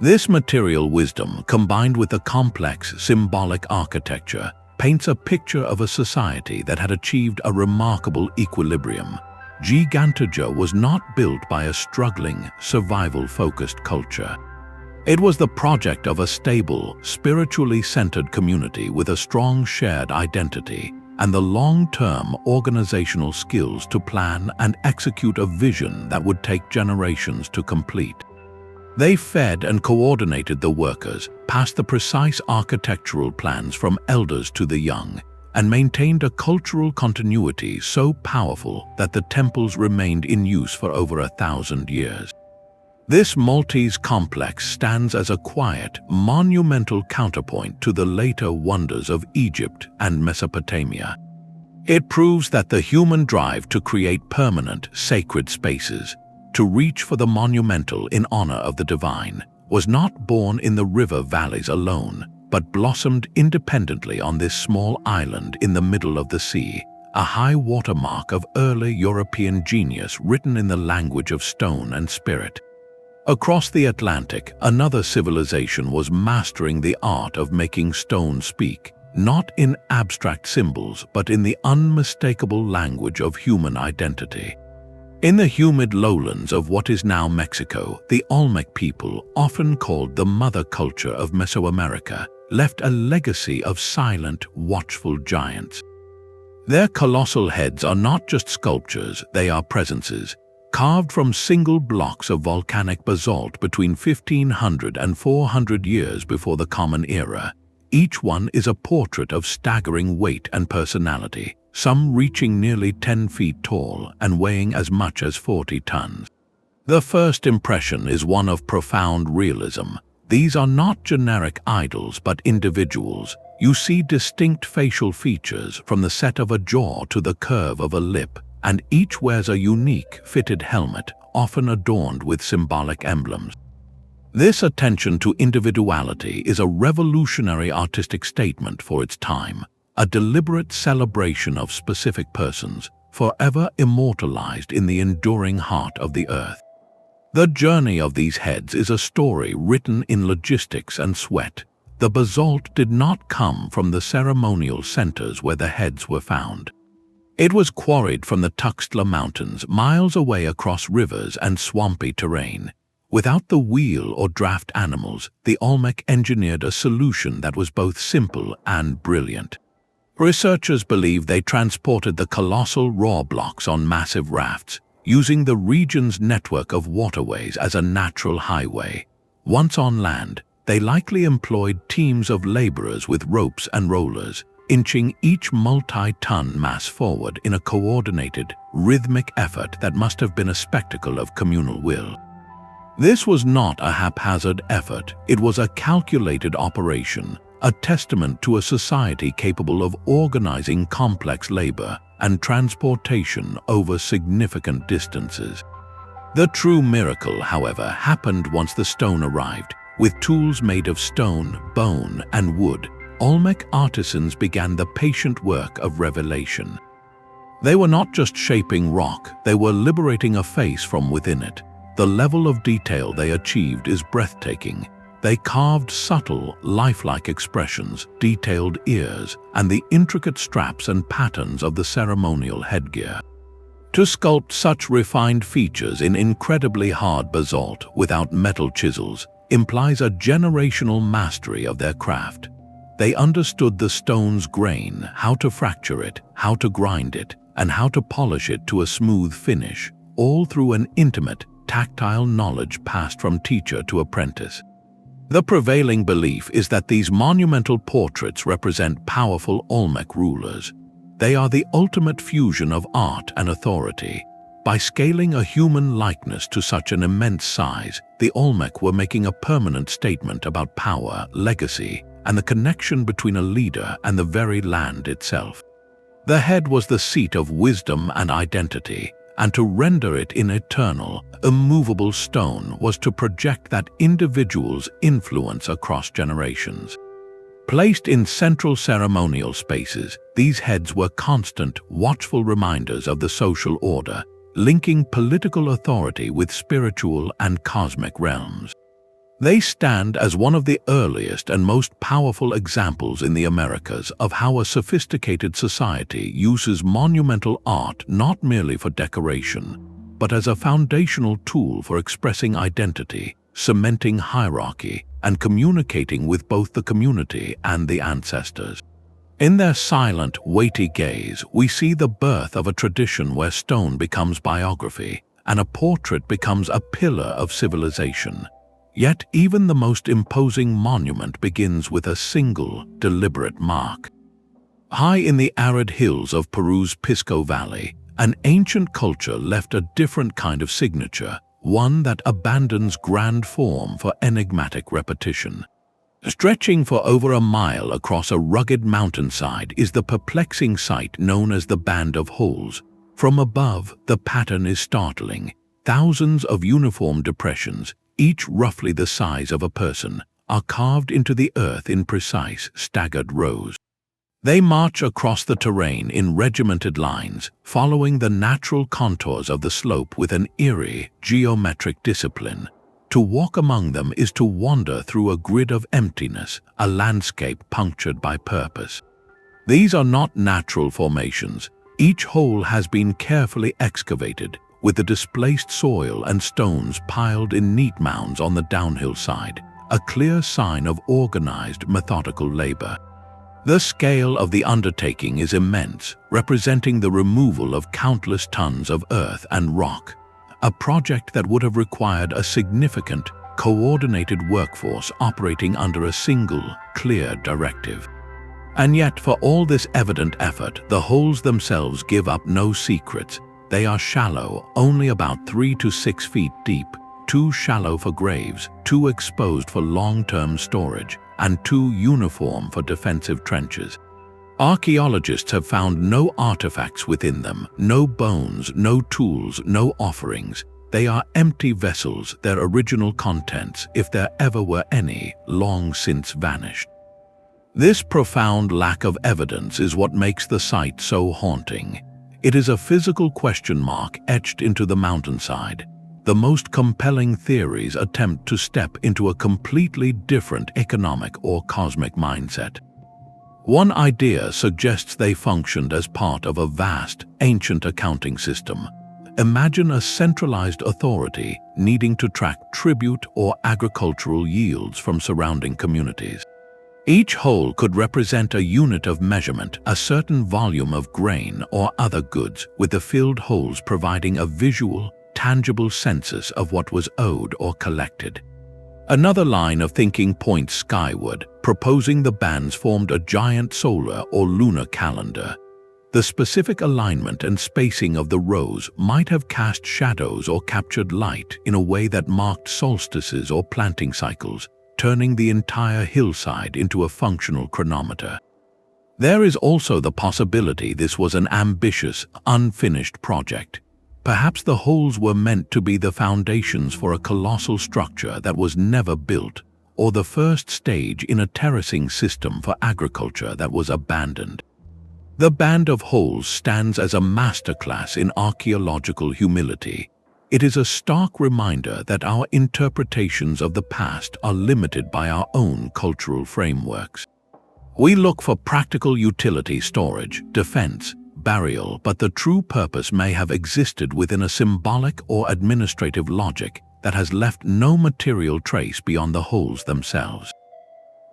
This material wisdom, combined with the complex symbolic architecture, paints a picture of a society that had achieved a remarkable equilibrium. Ġgantija was not built by a struggling, survival-focused culture. It was the project of a stable, spiritually centered community with a strong shared identity and the long-term organizational skills to plan and execute a vision that would take generations to complete. They fed and coordinated the workers, passed the precise architectural plans from elders to the young, and maintained a cultural continuity so powerful that the temples remained in use for over 1,000 years. This Maltese complex stands as a quiet, monumental counterpoint to the later wonders of Egypt and Mesopotamia. It proves that the human drive to create permanent, sacred spaces, to reach for the monumental in honor of the divine, was not born in the river valleys alone, but blossomed independently on this small island in the middle of the sea, a high watermark of early European genius written in the language of stone and spirit. Across the Atlantic, another civilization was mastering the art of making stone speak, not in abstract symbols, but in the unmistakable language of human identity. In the humid lowlands of what is now Mexico, the Olmec people, often called the mother culture of Mesoamerica, left a legacy of silent, watchful giants. Their colossal heads are not just sculptures, they are presences, carved from single blocks of volcanic basalt between 1500 and 400 years before the Common Era. Each one is a portrait of staggering weight and personality, some reaching nearly 10 feet tall and weighing as much as 40 tons. The first impression is one of profound realism. These are not generic idols but individuals. You see distinct facial features from the set of a jaw to the curve of a lip, and each wears a unique, fitted helmet, often adorned with symbolic emblems. This attention to individuality is a revolutionary artistic statement for its time, a deliberate celebration of specific persons, forever immortalized in the enduring heart of the earth. The journey of these heads is a story written in logistics and sweat. The basalt did not come from the ceremonial centers where the heads were found. It was quarried from the Tuxtla Mountains, miles away across rivers and swampy terrain. Without the wheel or draft animals, the Olmec engineered a solution that was both simple and brilliant. Researchers believe they transported the colossal raw blocks on massive rafts, using the region's network of waterways as a natural highway. Once on land, they likely employed teams of laborers with ropes and rollers, inching each multi-ton mass forward in a coordinated, rhythmic effort that must have been a spectacle of communal will. This was not a haphazard effort, it was a calculated operation, a testament to a society capable of organizing complex labor and transportation over significant distances. The true miracle, however, happened once the stone arrived. With tools made of stone, bone, and wood, Olmec artisans began the patient work of revelation. They were not just shaping rock, they were liberating a face from within it. The level of detail they achieved is breathtaking. They carved subtle, lifelike expressions, detailed ears, and the intricate straps and patterns of the ceremonial headgear. To sculpt such refined features in incredibly hard basalt without metal chisels implies a generational mastery of their craft. They understood the stone's grain, how to fracture it, how to grind it, and how to polish it to a smooth finish, all through an intimate, tactile knowledge passed from teacher to apprentice. The prevailing belief is that these monumental portraits represent powerful Olmec rulers. They are the ultimate fusion of art and authority. By scaling a human likeness to such an immense size, the Olmec were making a permanent statement about power, legacy, and the connection between a leader and the very land itself. The head was the seat of wisdom and identity, and to render it in eternal, immovable stone was to project that individual's influence across generations. Placed in central ceremonial spaces, these heads were constant, watchful reminders of the social order, linking political authority with spiritual and cosmic realms. They stand as one of the earliest and most powerful examples in the Americas of how a sophisticated society uses monumental art not merely for decoration, but as a foundational tool for expressing identity, cementing hierarchy, and communicating with both the community and the ancestors. In their silent, weighty gaze, we see the birth of a tradition where stone becomes biography, and a portrait becomes a pillar of civilization. Yet even the most imposing monument begins with a single, deliberate mark. High in the arid hills of Peru's Pisco Valley, an ancient culture left a different kind of signature, one that abandons grand form for enigmatic repetition. Stretching for over a mile across a rugged mountainside is the perplexing site known as the Band of Holes. From above, the pattern is startling. Thousands of uniform depressions, each roughly the size of a person, are carved into the earth in precise, staggered rows. They march across the terrain in regimented lines, following the natural contours of the slope with an eerie, geometric discipline. To walk among them is to wander through a grid of emptiness, a landscape punctured by purpose. These are not natural formations. Each hole has been carefully excavated, with the displaced soil and stones piled in neat mounds on the downhill side, a clear sign of organized, methodical labor. The scale of the undertaking is immense, representing the removal of countless tons of earth and rock, a project that would have required a significant, coordinated workforce operating under a single, clear directive. And yet, for all this evident effort, the holes themselves give up no secrets. They are shallow, only about 3 to 6 feet deep, too shallow for graves, too exposed for long-term storage, and too uniform for defensive trenches. Archaeologists have found no artifacts within them, no bones, no tools, no offerings. They are empty vessels, their original contents, if there ever were any, long since vanished. This profound lack of evidence is what makes the site so haunting. It is a physical question mark etched into the mountainside. The most compelling theories attempt to step into a completely different economic or cosmic mindset. One idea suggests they functioned as part of a vast, ancient accounting system. Imagine a centralized authority needing to track tribute or agricultural yields from surrounding communities. Each hole could represent a unit of measurement, a certain volume of grain or other goods, with the filled holes providing a visual, tangible census of what was owed or collected. Another line of thinking points skyward, proposing the bands formed a giant solar or lunar calendar. The specific alignment and spacing of the rows might have cast shadows or captured light in a way that marked solstices or planting cycles, turning the entire hillside into a functional chronometer. There is also the possibility this was an ambitious, unfinished project. Perhaps the holes were meant to be the foundations for a colossal structure that was never built, or the first stage in a terracing system for agriculture that was abandoned. The Band of Holes stands as a masterclass in archaeological humility. It is a stark reminder that our interpretations of the past are limited by our own cultural frameworks. We look for practical utility, storage, defense, burial, but the true purpose may have existed within a symbolic or administrative logic that has left no material trace beyond the holes themselves.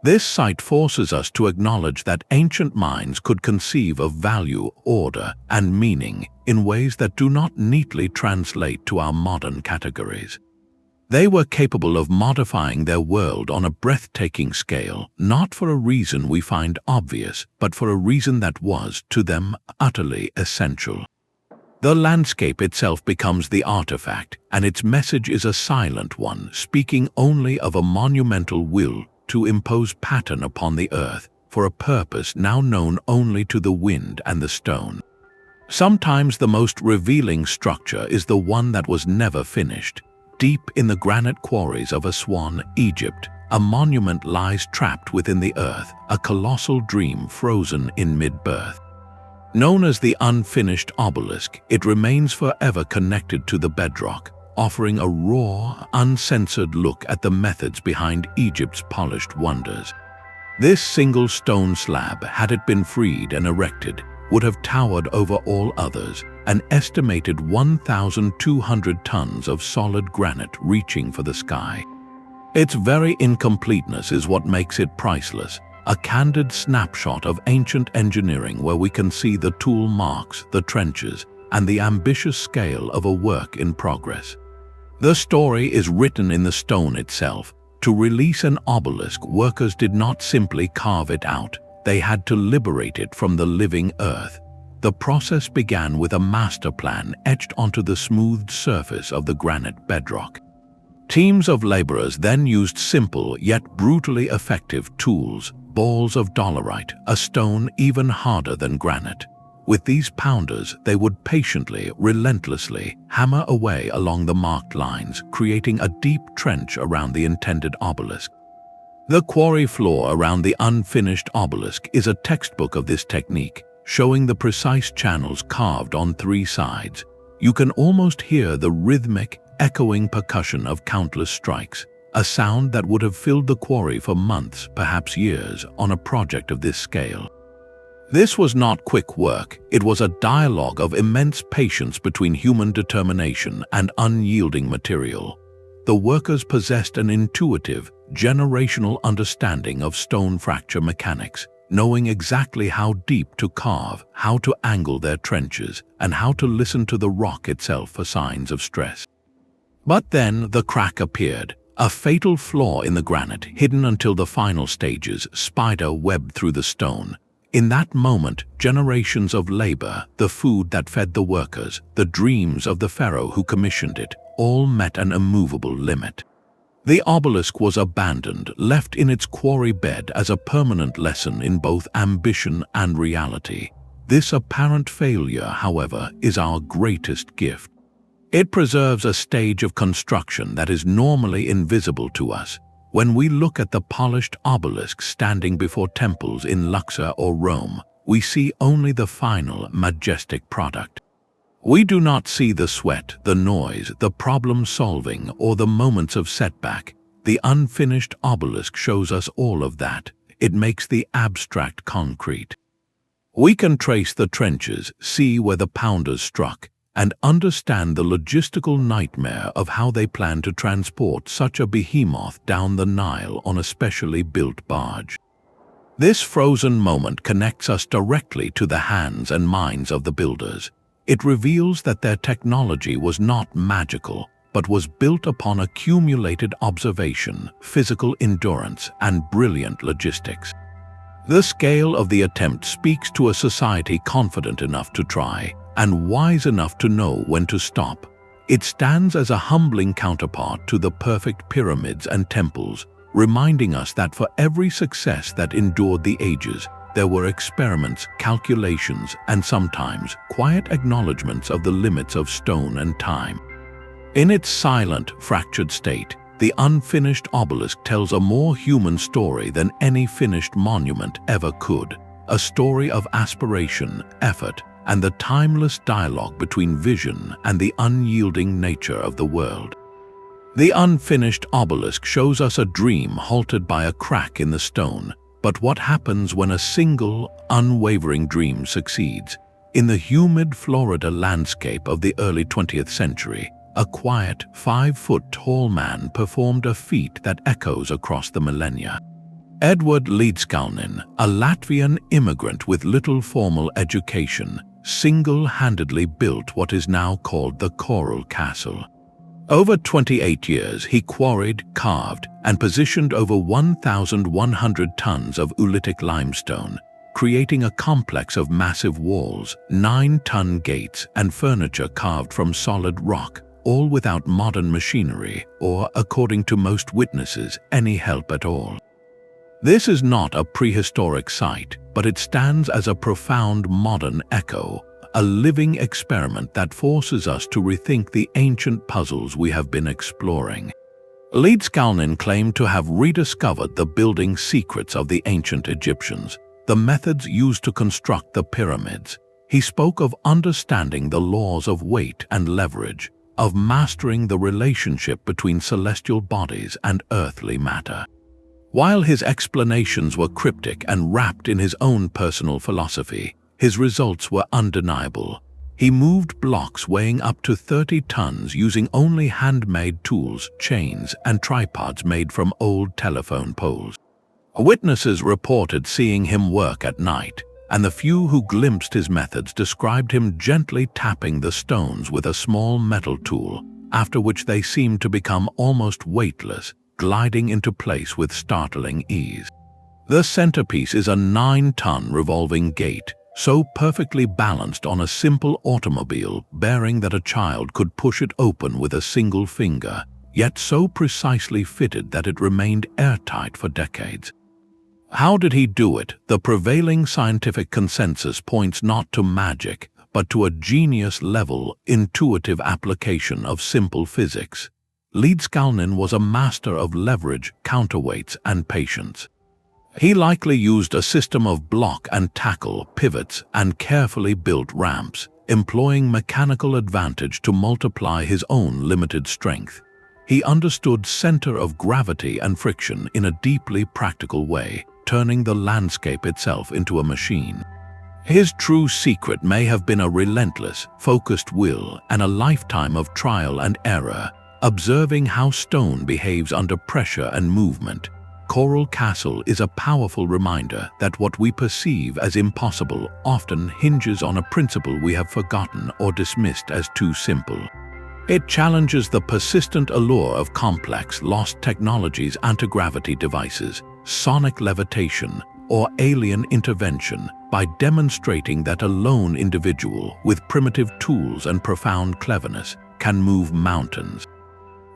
This site forces us to acknowledge that ancient minds could conceive of value, order, and meaning in ways that do not neatly translate to our modern categories. They were capable of modifying their world on a breathtaking scale, not for a reason we find obvious, but for a reason that was, to them, utterly essential. The landscape itself becomes the artifact, and its message is a silent one, speaking only of a monumental will to impose pattern upon the earth for a purpose now known only to the wind and the stone. Sometimes the most revealing structure is the one that was never finished. Deep in the granite quarries of Aswan, Egypt, a monument lies trapped within the earth, a colossal dream frozen in mid-birth. Known as the Unfinished Obelisk, it remains forever connected to the bedrock, offering a raw, uncensored look at the methods behind Egypt's polished wonders. This single stone slab, had it been freed and erected, would have towered over all others, an estimated 1,200 tons of solid granite reaching for the sky. Its very incompleteness is what makes it priceless, a candid snapshot of ancient engineering where we can see the tool marks, the trenches, and the ambitious scale of a work in progress. The story is written in the stone itself. To release an obelisk, workers did not simply carve it out, they had to liberate it from the living earth. The process began with a master plan etched onto the smoothed surface of the granite bedrock. Teams of laborers then used simple yet brutally effective tools, balls of dolerite, a stone even harder than granite. With these pounders, they would patiently, relentlessly hammer away along the marked lines, creating a deep trench around the intended obelisk. The quarry floor around the unfinished obelisk is a textbook of this technique, showing the precise channels carved on three sides. You can almost hear the rhythmic, echoing percussion of countless strikes, a sound that would have filled the quarry for months, perhaps years, on a project of this scale. This was not quick work, it was a dialogue of immense patience between human determination and unyielding material. The workers possessed an intuitive, generational understanding of stone fracture mechanics, knowing exactly how deep to carve, how to angle their trenches, and how to listen to the rock itself for signs of stress. But then the crack appeared, a fatal flaw in the granite, hidden until the final stages, spider webbed through the stone. In that moment, generations of labor, the food that fed the workers, the dreams of the pharaoh who commissioned it, all met an immovable limit. The obelisk was abandoned, left in its quarry bed as a permanent lesson in both ambition and reality. This apparent failure, however, is our greatest gift. It preserves a stage of construction that is normally invisible to us. When we look at the polished obelisks standing before temples in Luxor or Rome, we see only the final, majestic product. We do not see the sweat, the noise, the problem-solving, or the moments of setback. The unfinished obelisk shows us all of that. It makes the abstract concrete. We can trace the trenches, see where the pounders struck, and understand the logistical nightmare of how they plan to transport such a behemoth down the Nile on a specially built barge. This frozen moment connects us directly to the hands and minds of the builders. It reveals that their technology was not magical, but was built upon accumulated observation, physical endurance, and brilliant logistics. The scale of the attempt speaks to a society confident enough to try, and wise enough to know when to stop. It stands as a humbling counterpart to the perfect pyramids and temples, reminding us that for every success that endured the ages, there were experiments, calculations, and sometimes quiet acknowledgments of the limits of stone and time. In its silent, fractured state, the unfinished obelisk tells a more human story than any finished monument ever could, a story of aspiration, effort, and the timeless dialogue between vision and the unyielding nature of the world. The unfinished obelisk shows us a dream halted by a crack in the stone, but what happens when a single, unwavering dream succeeds? In the humid Florida landscape of the early 20th century, a quiet, 5-foot-tall man performed a feat that echoes across the millennia. Edward Līdzkalnis, a Latvian immigrant with little formal education, single-handedly built what is now called the Coral Castle. Over 28 years, he quarried, carved, and positioned over 1,100 tons of oolitic limestone, creating a complex of massive walls, 9-ton gates, and furniture carved from solid rock, all without modern machinery or, according to most witnesses, any help at all. This is not a prehistoric site, but it stands as a profound modern echo, a living experiment that forces us to rethink the ancient puzzles we have been exploring. Līdzkalnis claimed to have rediscovered the building secrets of the ancient Egyptians, the methods used to construct the pyramids. He spoke of understanding the laws of weight and leverage, of mastering the relationship between celestial bodies and earthly matter. While his explanations were cryptic and wrapped in his own personal philosophy, his results were undeniable. He moved blocks weighing up to 30 tons using only handmade tools, chains, and tripods made from old telephone poles. Witnesses reported seeing him work at night, and the few who glimpsed his methods described him gently tapping the stones with a small metal tool, after which they seemed to become almost weightless, gliding into place with startling ease. The centerpiece is a 9-ton revolving gate, so perfectly balanced on a simple automobile bearing that a child could push it open with a single finger, yet so precisely fitted that it remained airtight for decades. How did he do it? The prevailing scientific consensus points not to magic, but to a genius-level, intuitive application of simple physics. Ġgantija was a master of leverage, counterweights, and patience. He likely used a system of block and tackle, pivots, and carefully built ramps, employing mechanical advantage to multiply his own limited strength. He understood center of gravity and friction in a deeply practical way, turning the landscape itself into a machine. His true secret may have been a relentless, focused will and a lifetime of trial and error, observing how stone behaves under pressure and movement. Coral Castle is a powerful reminder that what we perceive as impossible often hinges on a principle we have forgotten or dismissed as too simple. It challenges the persistent allure of complex, lost technologies, anti-gravity devices, sonic levitation, or alien intervention by demonstrating that a lone individual with primitive tools and profound cleverness can move mountains.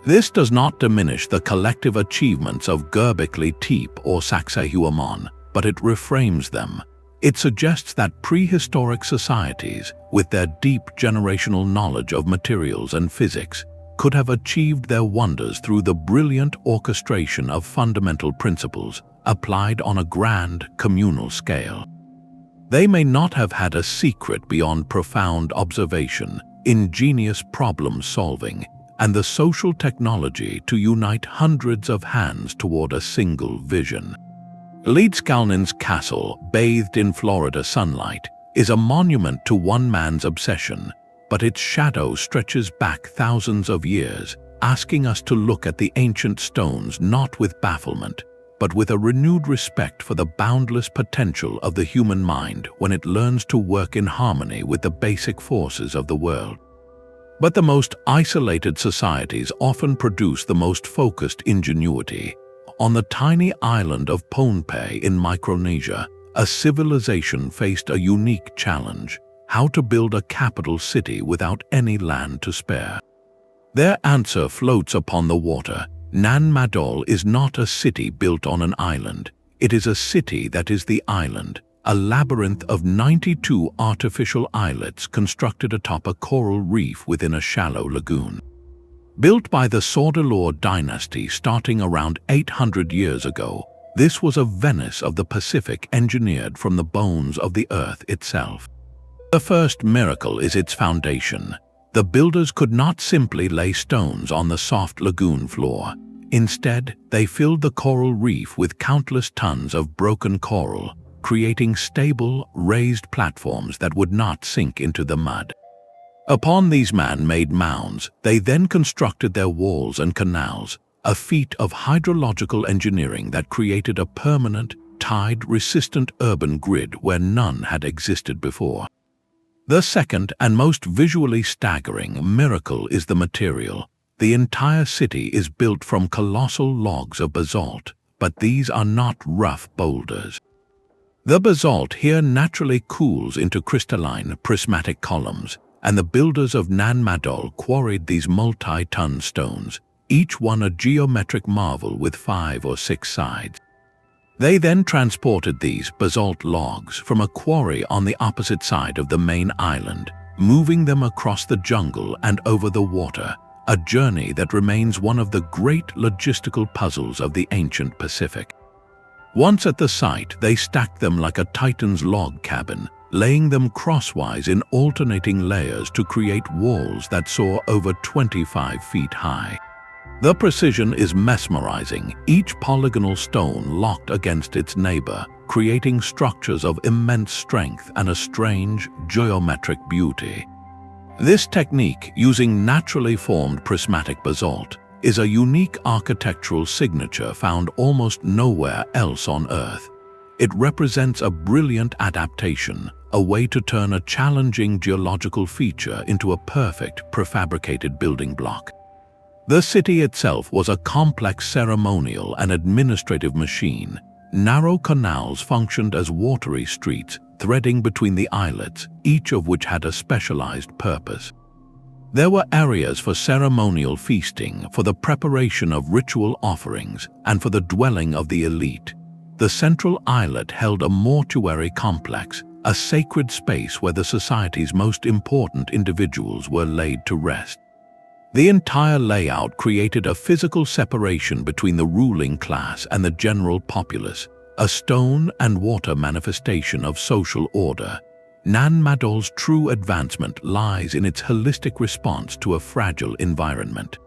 This does not diminish the collective achievements of Göbekli Tepe or Sacsayhuamán, but it reframes them. It suggests that prehistoric societies, with their deep generational knowledge of materials and physics, could have achieved their wonders through the brilliant orchestration of fundamental principles applied on a grand, communal scale. They may not have had a secret beyond profound observation, ingenious problem-solving, and the social technology to unite hundreds of hands toward a single vision. Ġgantija's castle, bathed in Florida sunlight, is a monument to one man's obsession, but its shadow stretches back thousands of years, asking us to look at the ancient stones not with bafflement, but with a renewed respect for the boundless potential of the human mind when it learns to work in harmony with the basic forces of the world. But the most isolated societies often produce the most focused ingenuity. On the tiny island of Pohnpei in Micronesia, a civilization faced a unique challenge: how to build a capital city without any land to spare. Their answer floats upon the water. Nan Madol is not a city built on an island. It is a city that is the island, a labyrinth of 92 artificial islets constructed atop a coral reef within a shallow lagoon. Built by the Sordelor dynasty starting around 800 years ago, this was a Venice of the Pacific engineered from the bones of the earth itself. The first miracle is its foundation. The builders could not simply lay stones on the soft lagoon floor. Instead, they filled the coral reef with countless tons of broken coral, creating stable, raised platforms that would not sink into the mud. Upon these man-made mounds, they then constructed their walls and canals, a feat of hydrological engineering that created a permanent, tide-resistant urban grid where none had existed before. The second and most visually staggering miracle is the material. The entire city is built from colossal logs of basalt, but these are not rough boulders. The basalt here naturally cools into crystalline, prismatic columns, and the builders of Nan Madol quarried these multi-ton stones, each one a geometric marvel with 5 or 6 sides. They then transported these basalt logs from a quarry on the opposite side of the main island, moving them across the jungle and over the water, a journey that remains one of the great logistical puzzles of the ancient Pacific. Once at the site, they stacked them like a Titan's log cabin, laying them crosswise in alternating layers to create walls that soar over 25 feet high. The precision is mesmerizing, each polygonal stone locked against its neighbor, creating structures of immense strength and a strange, geometric beauty. This technique, using naturally formed prismatic basalt, is a unique architectural signature found almost nowhere else on Earth. It represents a brilliant adaptation, a way to turn a challenging geological feature into a perfect prefabricated building block. The city itself was a complex ceremonial and administrative machine. Narrow canals functioned as watery streets, threading between the islets, each of which had a specialized purpose. There were areas for ceremonial feasting, for the preparation of ritual offerings, and for the dwelling of the elite. The central islet held a mortuary complex, a sacred space where the society's most important individuals were laid to rest. The entire layout created a physical separation between the ruling class and the general populace, a stone and water manifestation of social order. Nan Madol's true advancement lies in its holistic response to a fragile environment.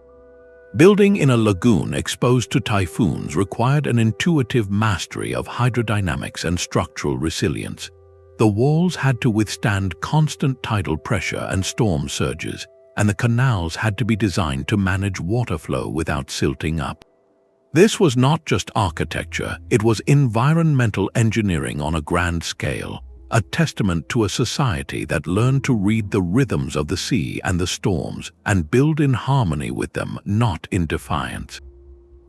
Building in a lagoon exposed to typhoons required an intuitive mastery of hydrodynamics and structural resilience. The walls had to withstand constant tidal pressure and storm surges, and the canals had to be designed to manage water flow without silting up. This was not just architecture, it was environmental engineering on a grand scale, a testament to a society that learned to read the rhythms of the sea and the storms and build in harmony with them, not in defiance.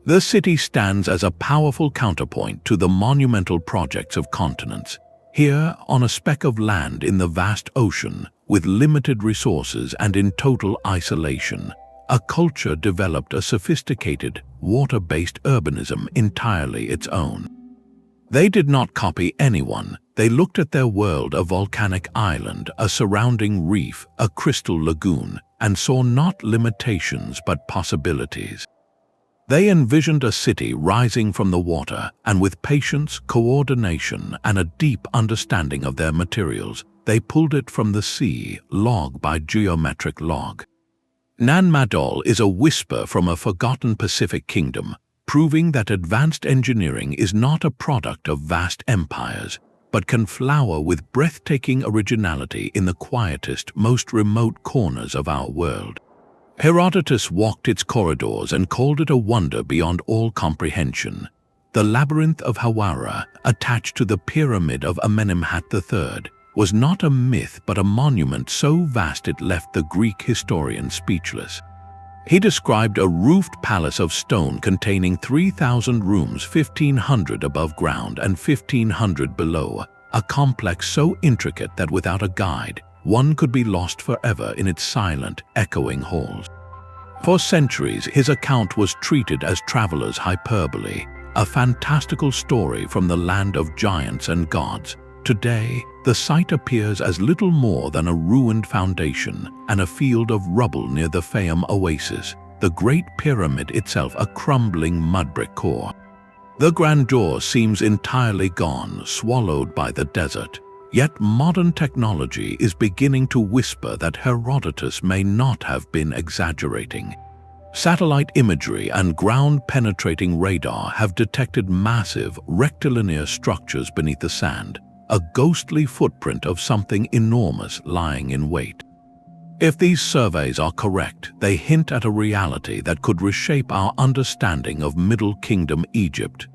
The city stands as a powerful counterpoint to the monumental projects of continents. Here, on a speck of land in the vast ocean, with limited resources and in total isolation, a culture developed a sophisticated, water-based urbanism entirely its own. They did not copy anyone. They looked at their world, a volcanic island, a surrounding reef, a crystal lagoon, and saw not limitations but possibilities. They envisioned a city rising from the water, and with patience, coordination, and a deep understanding of their materials, they pulled it from the sea, log by geometric log. Nan Madol is a whisper from a forgotten Pacific kingdom, proving that advanced engineering is not a product of vast empires, but can flower with breathtaking originality in the quietest, most remote corners of our world. Herodotus walked its corridors and called it a wonder beyond all comprehension. The labyrinth of Hawara, attached to the pyramid of Amenemhat III, was not a myth but a monument so vast it left the Greek historian speechless. He described a roofed palace of stone containing 3,000 rooms, 1,500 above ground and 1,500 below, a complex so intricate that without a guide, one could be lost forever in its silent, echoing halls. For centuries, his account was treated as travelers' hyperbole, a fantastical story from the land of giants and gods. Today, the site appears as little more than a ruined foundation and a field of rubble near the Fayum oasis, the Great Pyramid itself a crumbling mud-brick core. The grandeur seems entirely gone, swallowed by the desert. Yet modern technology is beginning to whisper that Herodotus may not have been exaggerating. Satellite imagery and ground-penetrating radar have detected massive, rectilinear structures beneath the sand, a ghostly footprint of something enormous lying in wait. If these surveys are correct, they hint at a reality that could reshape our understanding of Middle Kingdom Egypt.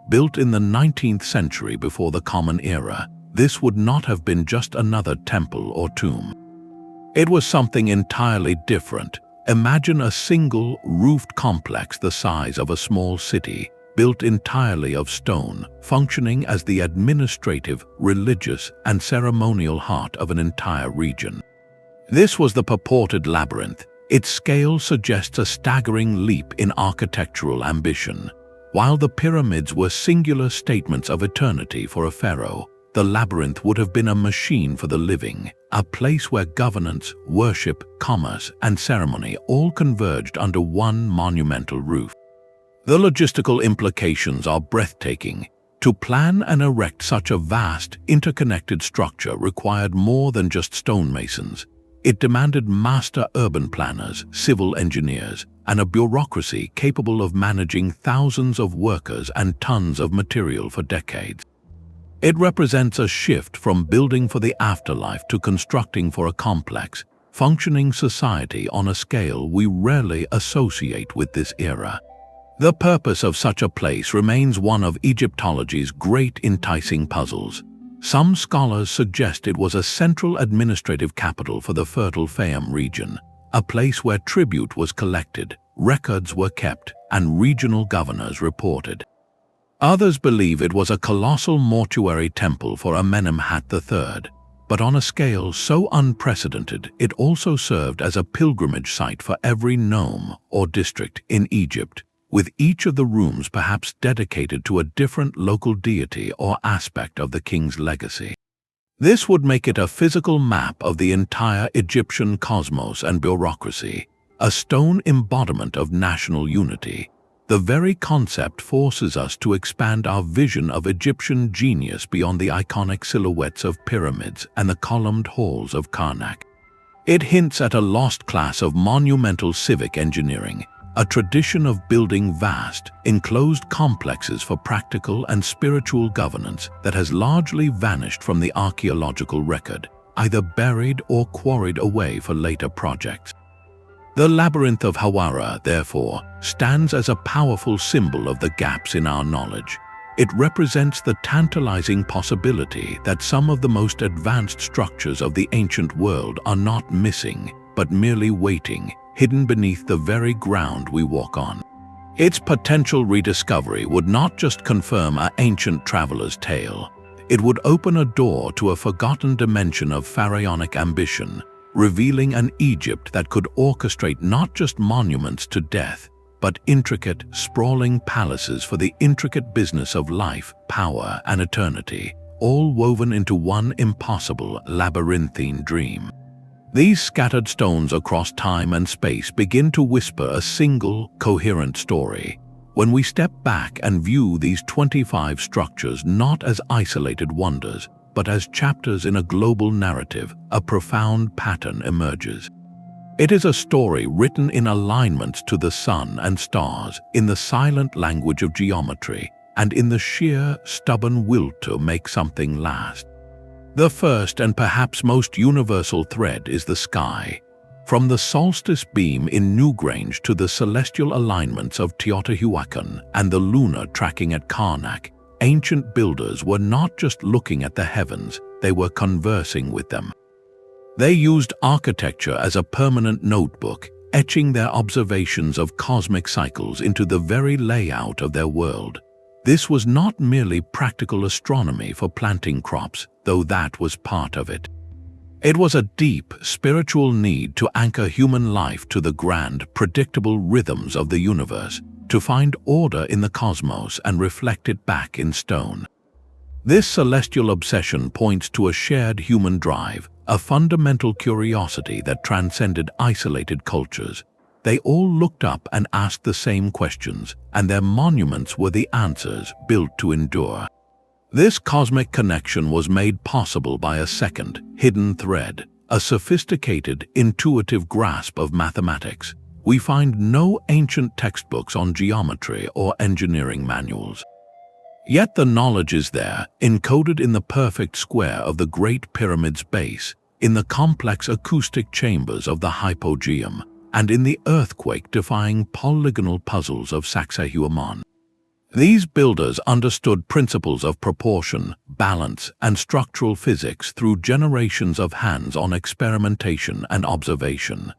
Built in the 19th century before the Common Era, this would not have been just another temple or tomb. It was something entirely different. Imagine a single, roofed complex the size of a small city, built entirely of stone, functioning as the administrative, religious, and ceremonial heart of an entire region. This was the purported labyrinth. Its scale suggests a staggering leap in architectural ambition. While the pyramids were singular statements of eternity for a pharaoh, the labyrinth would have been a machine for the living, a place where governance, worship, commerce, and ceremony all converged under one monumental roof. The logistical implications are breathtaking. To plan and erect such a vast, interconnected structure required more than just stonemasons. It demanded master urban planners, civil engineers, and a bureaucracy capable of managing thousands of workers and tons of material for decades. It represents a shift from building for the afterlife to constructing for a complex, functioning society on a scale we rarely associate with this era. The purpose of such a place remains one of Egyptology's great enticing puzzles. Some scholars suggest it was a central administrative capital for the fertile Fayum region, a place where tribute was collected, records were kept, and regional governors reported. Others believe it was a colossal mortuary temple for Amenemhat III, but on a scale so unprecedented it also served as a pilgrimage site for every nome or district in Egypt, with each of the rooms perhaps dedicated to a different local deity or aspect of the king's legacy. This would make it a physical map of the entire Egyptian cosmos and bureaucracy, a stone embodiment of national unity. The very concept forces us to expand our vision of Egyptian genius beyond the iconic silhouettes of pyramids and the columned halls of Karnak. It hints at a lost class of monumental civic engineering, a tradition of building vast, enclosed complexes for practical and spiritual governance that has largely vanished from the archaeological record, either buried or quarried away for later projects. The Labyrinth of Hawara, therefore, stands as a powerful symbol of the gaps in our knowledge. It represents the tantalizing possibility that some of the most advanced structures of the ancient world are not missing, but merely waiting, hidden beneath the very ground we walk on. Its potential rediscovery would not just confirm our ancient traveler's tale. It would open a door to a forgotten dimension of pharaonic ambition, revealing an Egypt that could orchestrate not just monuments to death, but intricate, sprawling palaces for the intricate business of life, power, and eternity, all woven into one impossible, labyrinthine dream. These scattered stones across time and space begin to whisper a single, coherent story. When we step back and view these 25 structures not as isolated wonders, but as chapters in a global narrative, a profound pattern emerges. It is a story written in alignments to the sun and stars, in the silent language of geometry, and in the sheer, stubborn will to make something last. The first and perhaps most universal thread is the sky. From the solstice beam in Newgrange to the celestial alignments of Teotihuacan and the lunar tracking at Karnak, ancient builders were not just looking at the heavens, they were conversing with them. They used architecture as a permanent notebook, etching their observations of cosmic cycles into the very layout of their world. This was not merely practical astronomy for planting crops, though that was part of it. It was a deep, spiritual need to anchor human life to the grand, predictable rhythms of the universe, to find order in the cosmos and reflect it back in stone. This celestial obsession points to a shared human drive, a fundamental curiosity that transcended isolated cultures. They all looked up and asked the same questions, and their monuments were the answers built to endure. This cosmic connection was made possible by a second, hidden thread, a sophisticated, intuitive grasp of mathematics. We find no ancient textbooks on geometry or engineering manuals. Yet the knowledge is there, encoded in the perfect square of the Great Pyramid's base, in the complex acoustic chambers of the Hypogeum, and in the earthquake-defying polygonal puzzles of Sacsayhuamán. These builders understood principles of proportion, balance, and structural physics through generations of hands-on experimentation and observation.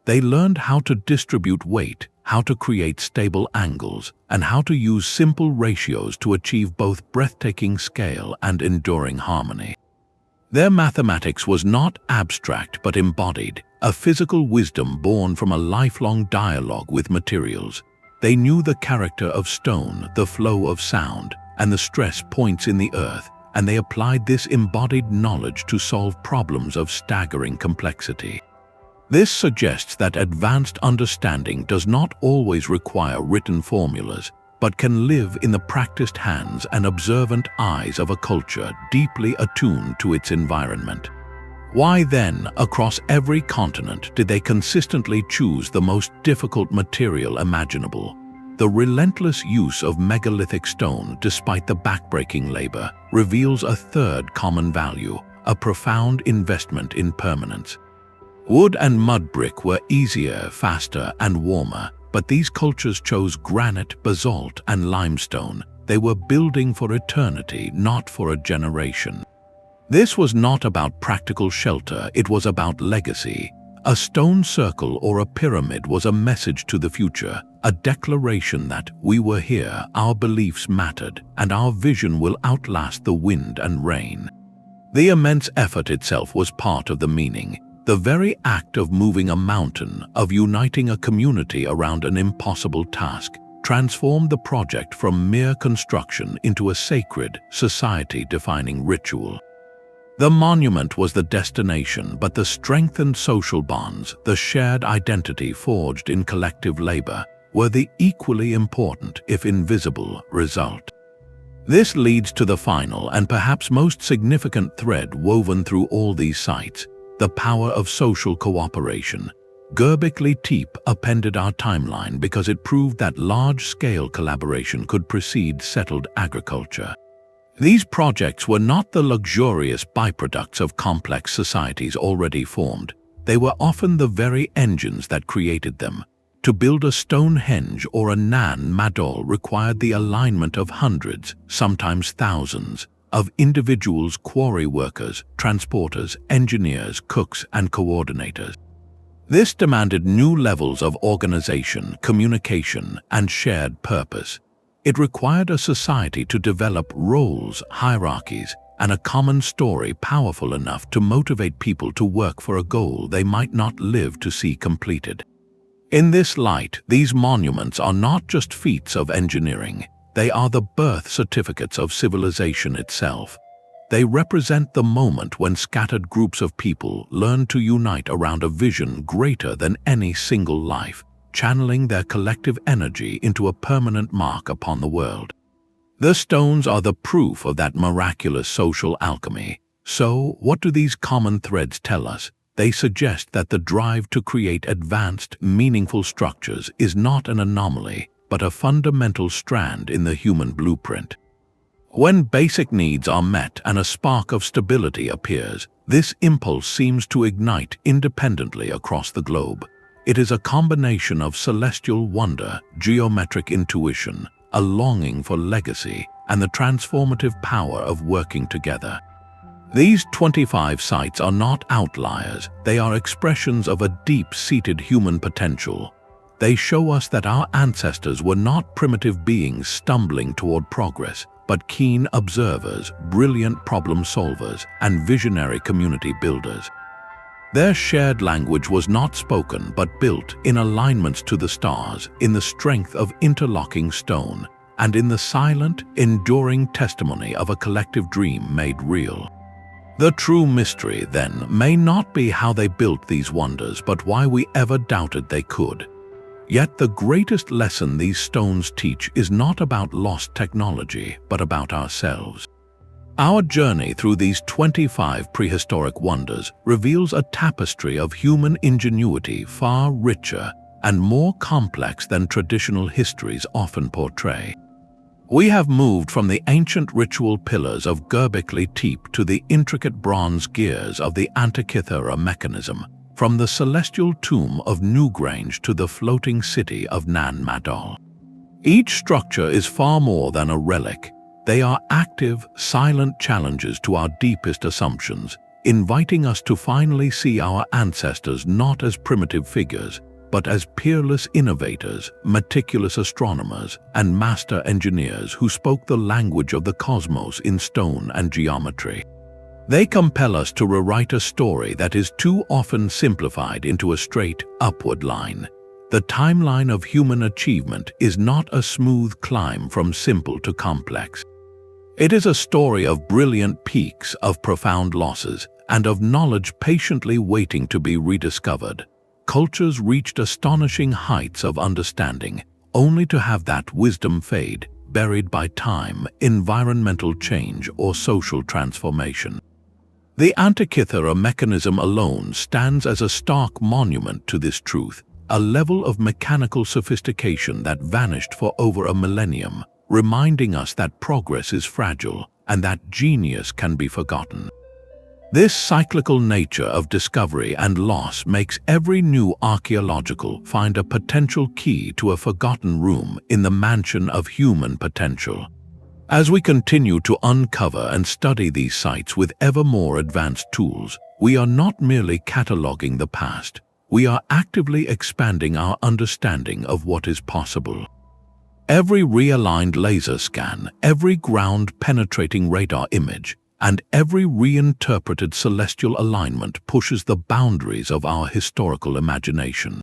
They learned how to distribute weight, how to create stable angles, and how to use simple ratios to achieve both breathtaking scale and enduring harmony. Their mathematics was not abstract but embodied, a physical wisdom born from a lifelong dialogue with materials. They knew the character of stone, the flow of sound, and the stress points in the earth, and they applied this embodied knowledge to solve problems of staggering complexity. This suggests that advanced understanding does not always require written formulas. but can live in the practiced hands and observant eyes of a culture deeply attuned to its environment. Why then, across every continent, did they consistently choose the most difficult material imaginable? The relentless use of megalithic stone, despite the backbreaking labor, reveals a third common value: a profound investment in permanence. Wood and mud brick were easier, faster, and warmer, but these cultures chose granite, basalt, and limestone. They were building for eternity, not for a generation. This was not about practical shelter, it was about legacy. A stone circle or a pyramid was a message to the future, a declaration that we were here, our beliefs mattered, and our vision will outlast the wind and rain. The immense effort itself was part of the meaning. The very act of moving a mountain, of uniting a community around an impossible task, transformed the project from mere construction into a sacred, society-defining ritual. The monument was the destination, but the strengthened social bonds, the shared identity forged in collective labor, were the equally important, if invisible, result. This leads to the final and perhaps most significant thread woven through all these sites: the power of social cooperation. Göbekli Tepe appended our timeline because it proved that large-scale collaboration could precede settled agriculture. These projects were not the luxurious byproducts of complex societies already formed. They were often the very engines that created them. To build a Stonehenge or a Nan Madol required the alignment of hundreds, sometimes thousands, of individuals: quarry workers, transporters, engineers, cooks, and coordinators. This demanded new levels of organization, communication, and shared purpose. It required a society to develop roles, hierarchies, and a common story powerful enough to motivate people to work for a goal they might not live to see completed. In this light, these monuments are not just feats of engineering. They are the birth certificates of civilization itself. They represent the moment when scattered groups of people learned to unite around a vision greater than any single life, channeling their collective energy into a permanent mark upon the world. The stones are the proof of that miraculous social alchemy. So, what do these common threads tell us? They suggest that the drive to create advanced, meaningful structures is not an anomaly, but a fundamental strand in the human blueprint. When basic needs are met and a spark of stability appears, this impulse seems to ignite independently across the globe. It is a combination of celestial wonder, geometric intuition, a longing for legacy, and the transformative power of working together. These 25 sites are not outliers, they are expressions of a deep-seated human potential. They show us that our ancestors were not primitive beings stumbling toward progress, but keen observers, brilliant problem solvers, and visionary community builders. Their shared language was not spoken but built in alignments to the stars, in the strength of interlocking stone, and in the silent, enduring testimony of a collective dream made real. The true mystery, then, may not be how they built these wonders, but why we ever doubted they could. Yet the greatest lesson these stones teach is not about lost technology, but about ourselves. Our journey through these 25 prehistoric wonders reveals a tapestry of human ingenuity far richer and more complex than traditional histories often portray. We have moved from the ancient ritual pillars of Göbekli Tepe to the intricate bronze gears of the Antikythera Mechanism, from the celestial tomb of Newgrange to the floating city of Nan Madol. Each structure is far more than a relic. They are active, silent challenges to our deepest assumptions, inviting us to finally see our ancestors not as primitive figures, but as peerless innovators, meticulous astronomers, and master engineers who spoke the language of the cosmos in stone and geometry. They compel us to rewrite a story that is too often simplified into a straight, upward line. The timeline of human achievement is not a smooth climb from simple to complex. It is a story of brilliant peaks, of profound losses, and of knowledge patiently waiting to be rediscovered. Cultures reached astonishing heights of understanding, only to have that wisdom fade, buried by time, environmental change, or social transformation. The Antikythera Mechanism alone stands as a stark monument to this truth, a level of mechanical sophistication that vanished for over a millennium, reminding us that progress is fragile and that genius can be forgotten. This cyclical nature of discovery and loss makes every new archaeological find a potential key to a forgotten room in the mansion of human potential. As we continue to uncover and study these sites with ever more advanced tools, we are not merely cataloging the past, we are actively expanding our understanding of what is possible. Every realigned laser scan, every ground-penetrating radar image, and every reinterpreted celestial alignment pushes the boundaries of our historical imagination.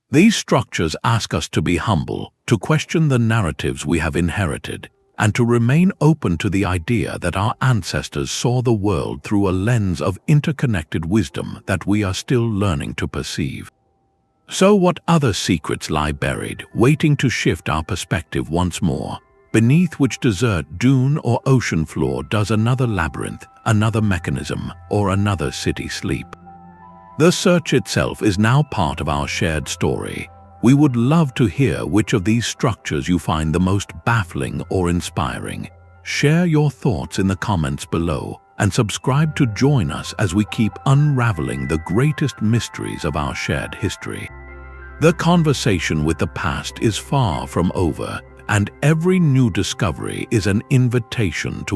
These structures ask us to be humble, to question the narratives we have inherited, and to remain open to the idea that our ancestors saw the world through a lens of interconnected wisdom that we are still learning to perceive. So what other secrets lie buried, waiting to shift our perspective once more? Beneath which desert dune or ocean floor does another labyrinth, another mechanism, or another city sleep? The search itself is now part of our shared story. We would love to hear which of these structures you find the most baffling or inspiring. Share your thoughts in the comments below and subscribe to join us as we keep unraveling the greatest mysteries of our shared history. The conversation with the past is far from over, and every new discovery is an invitation to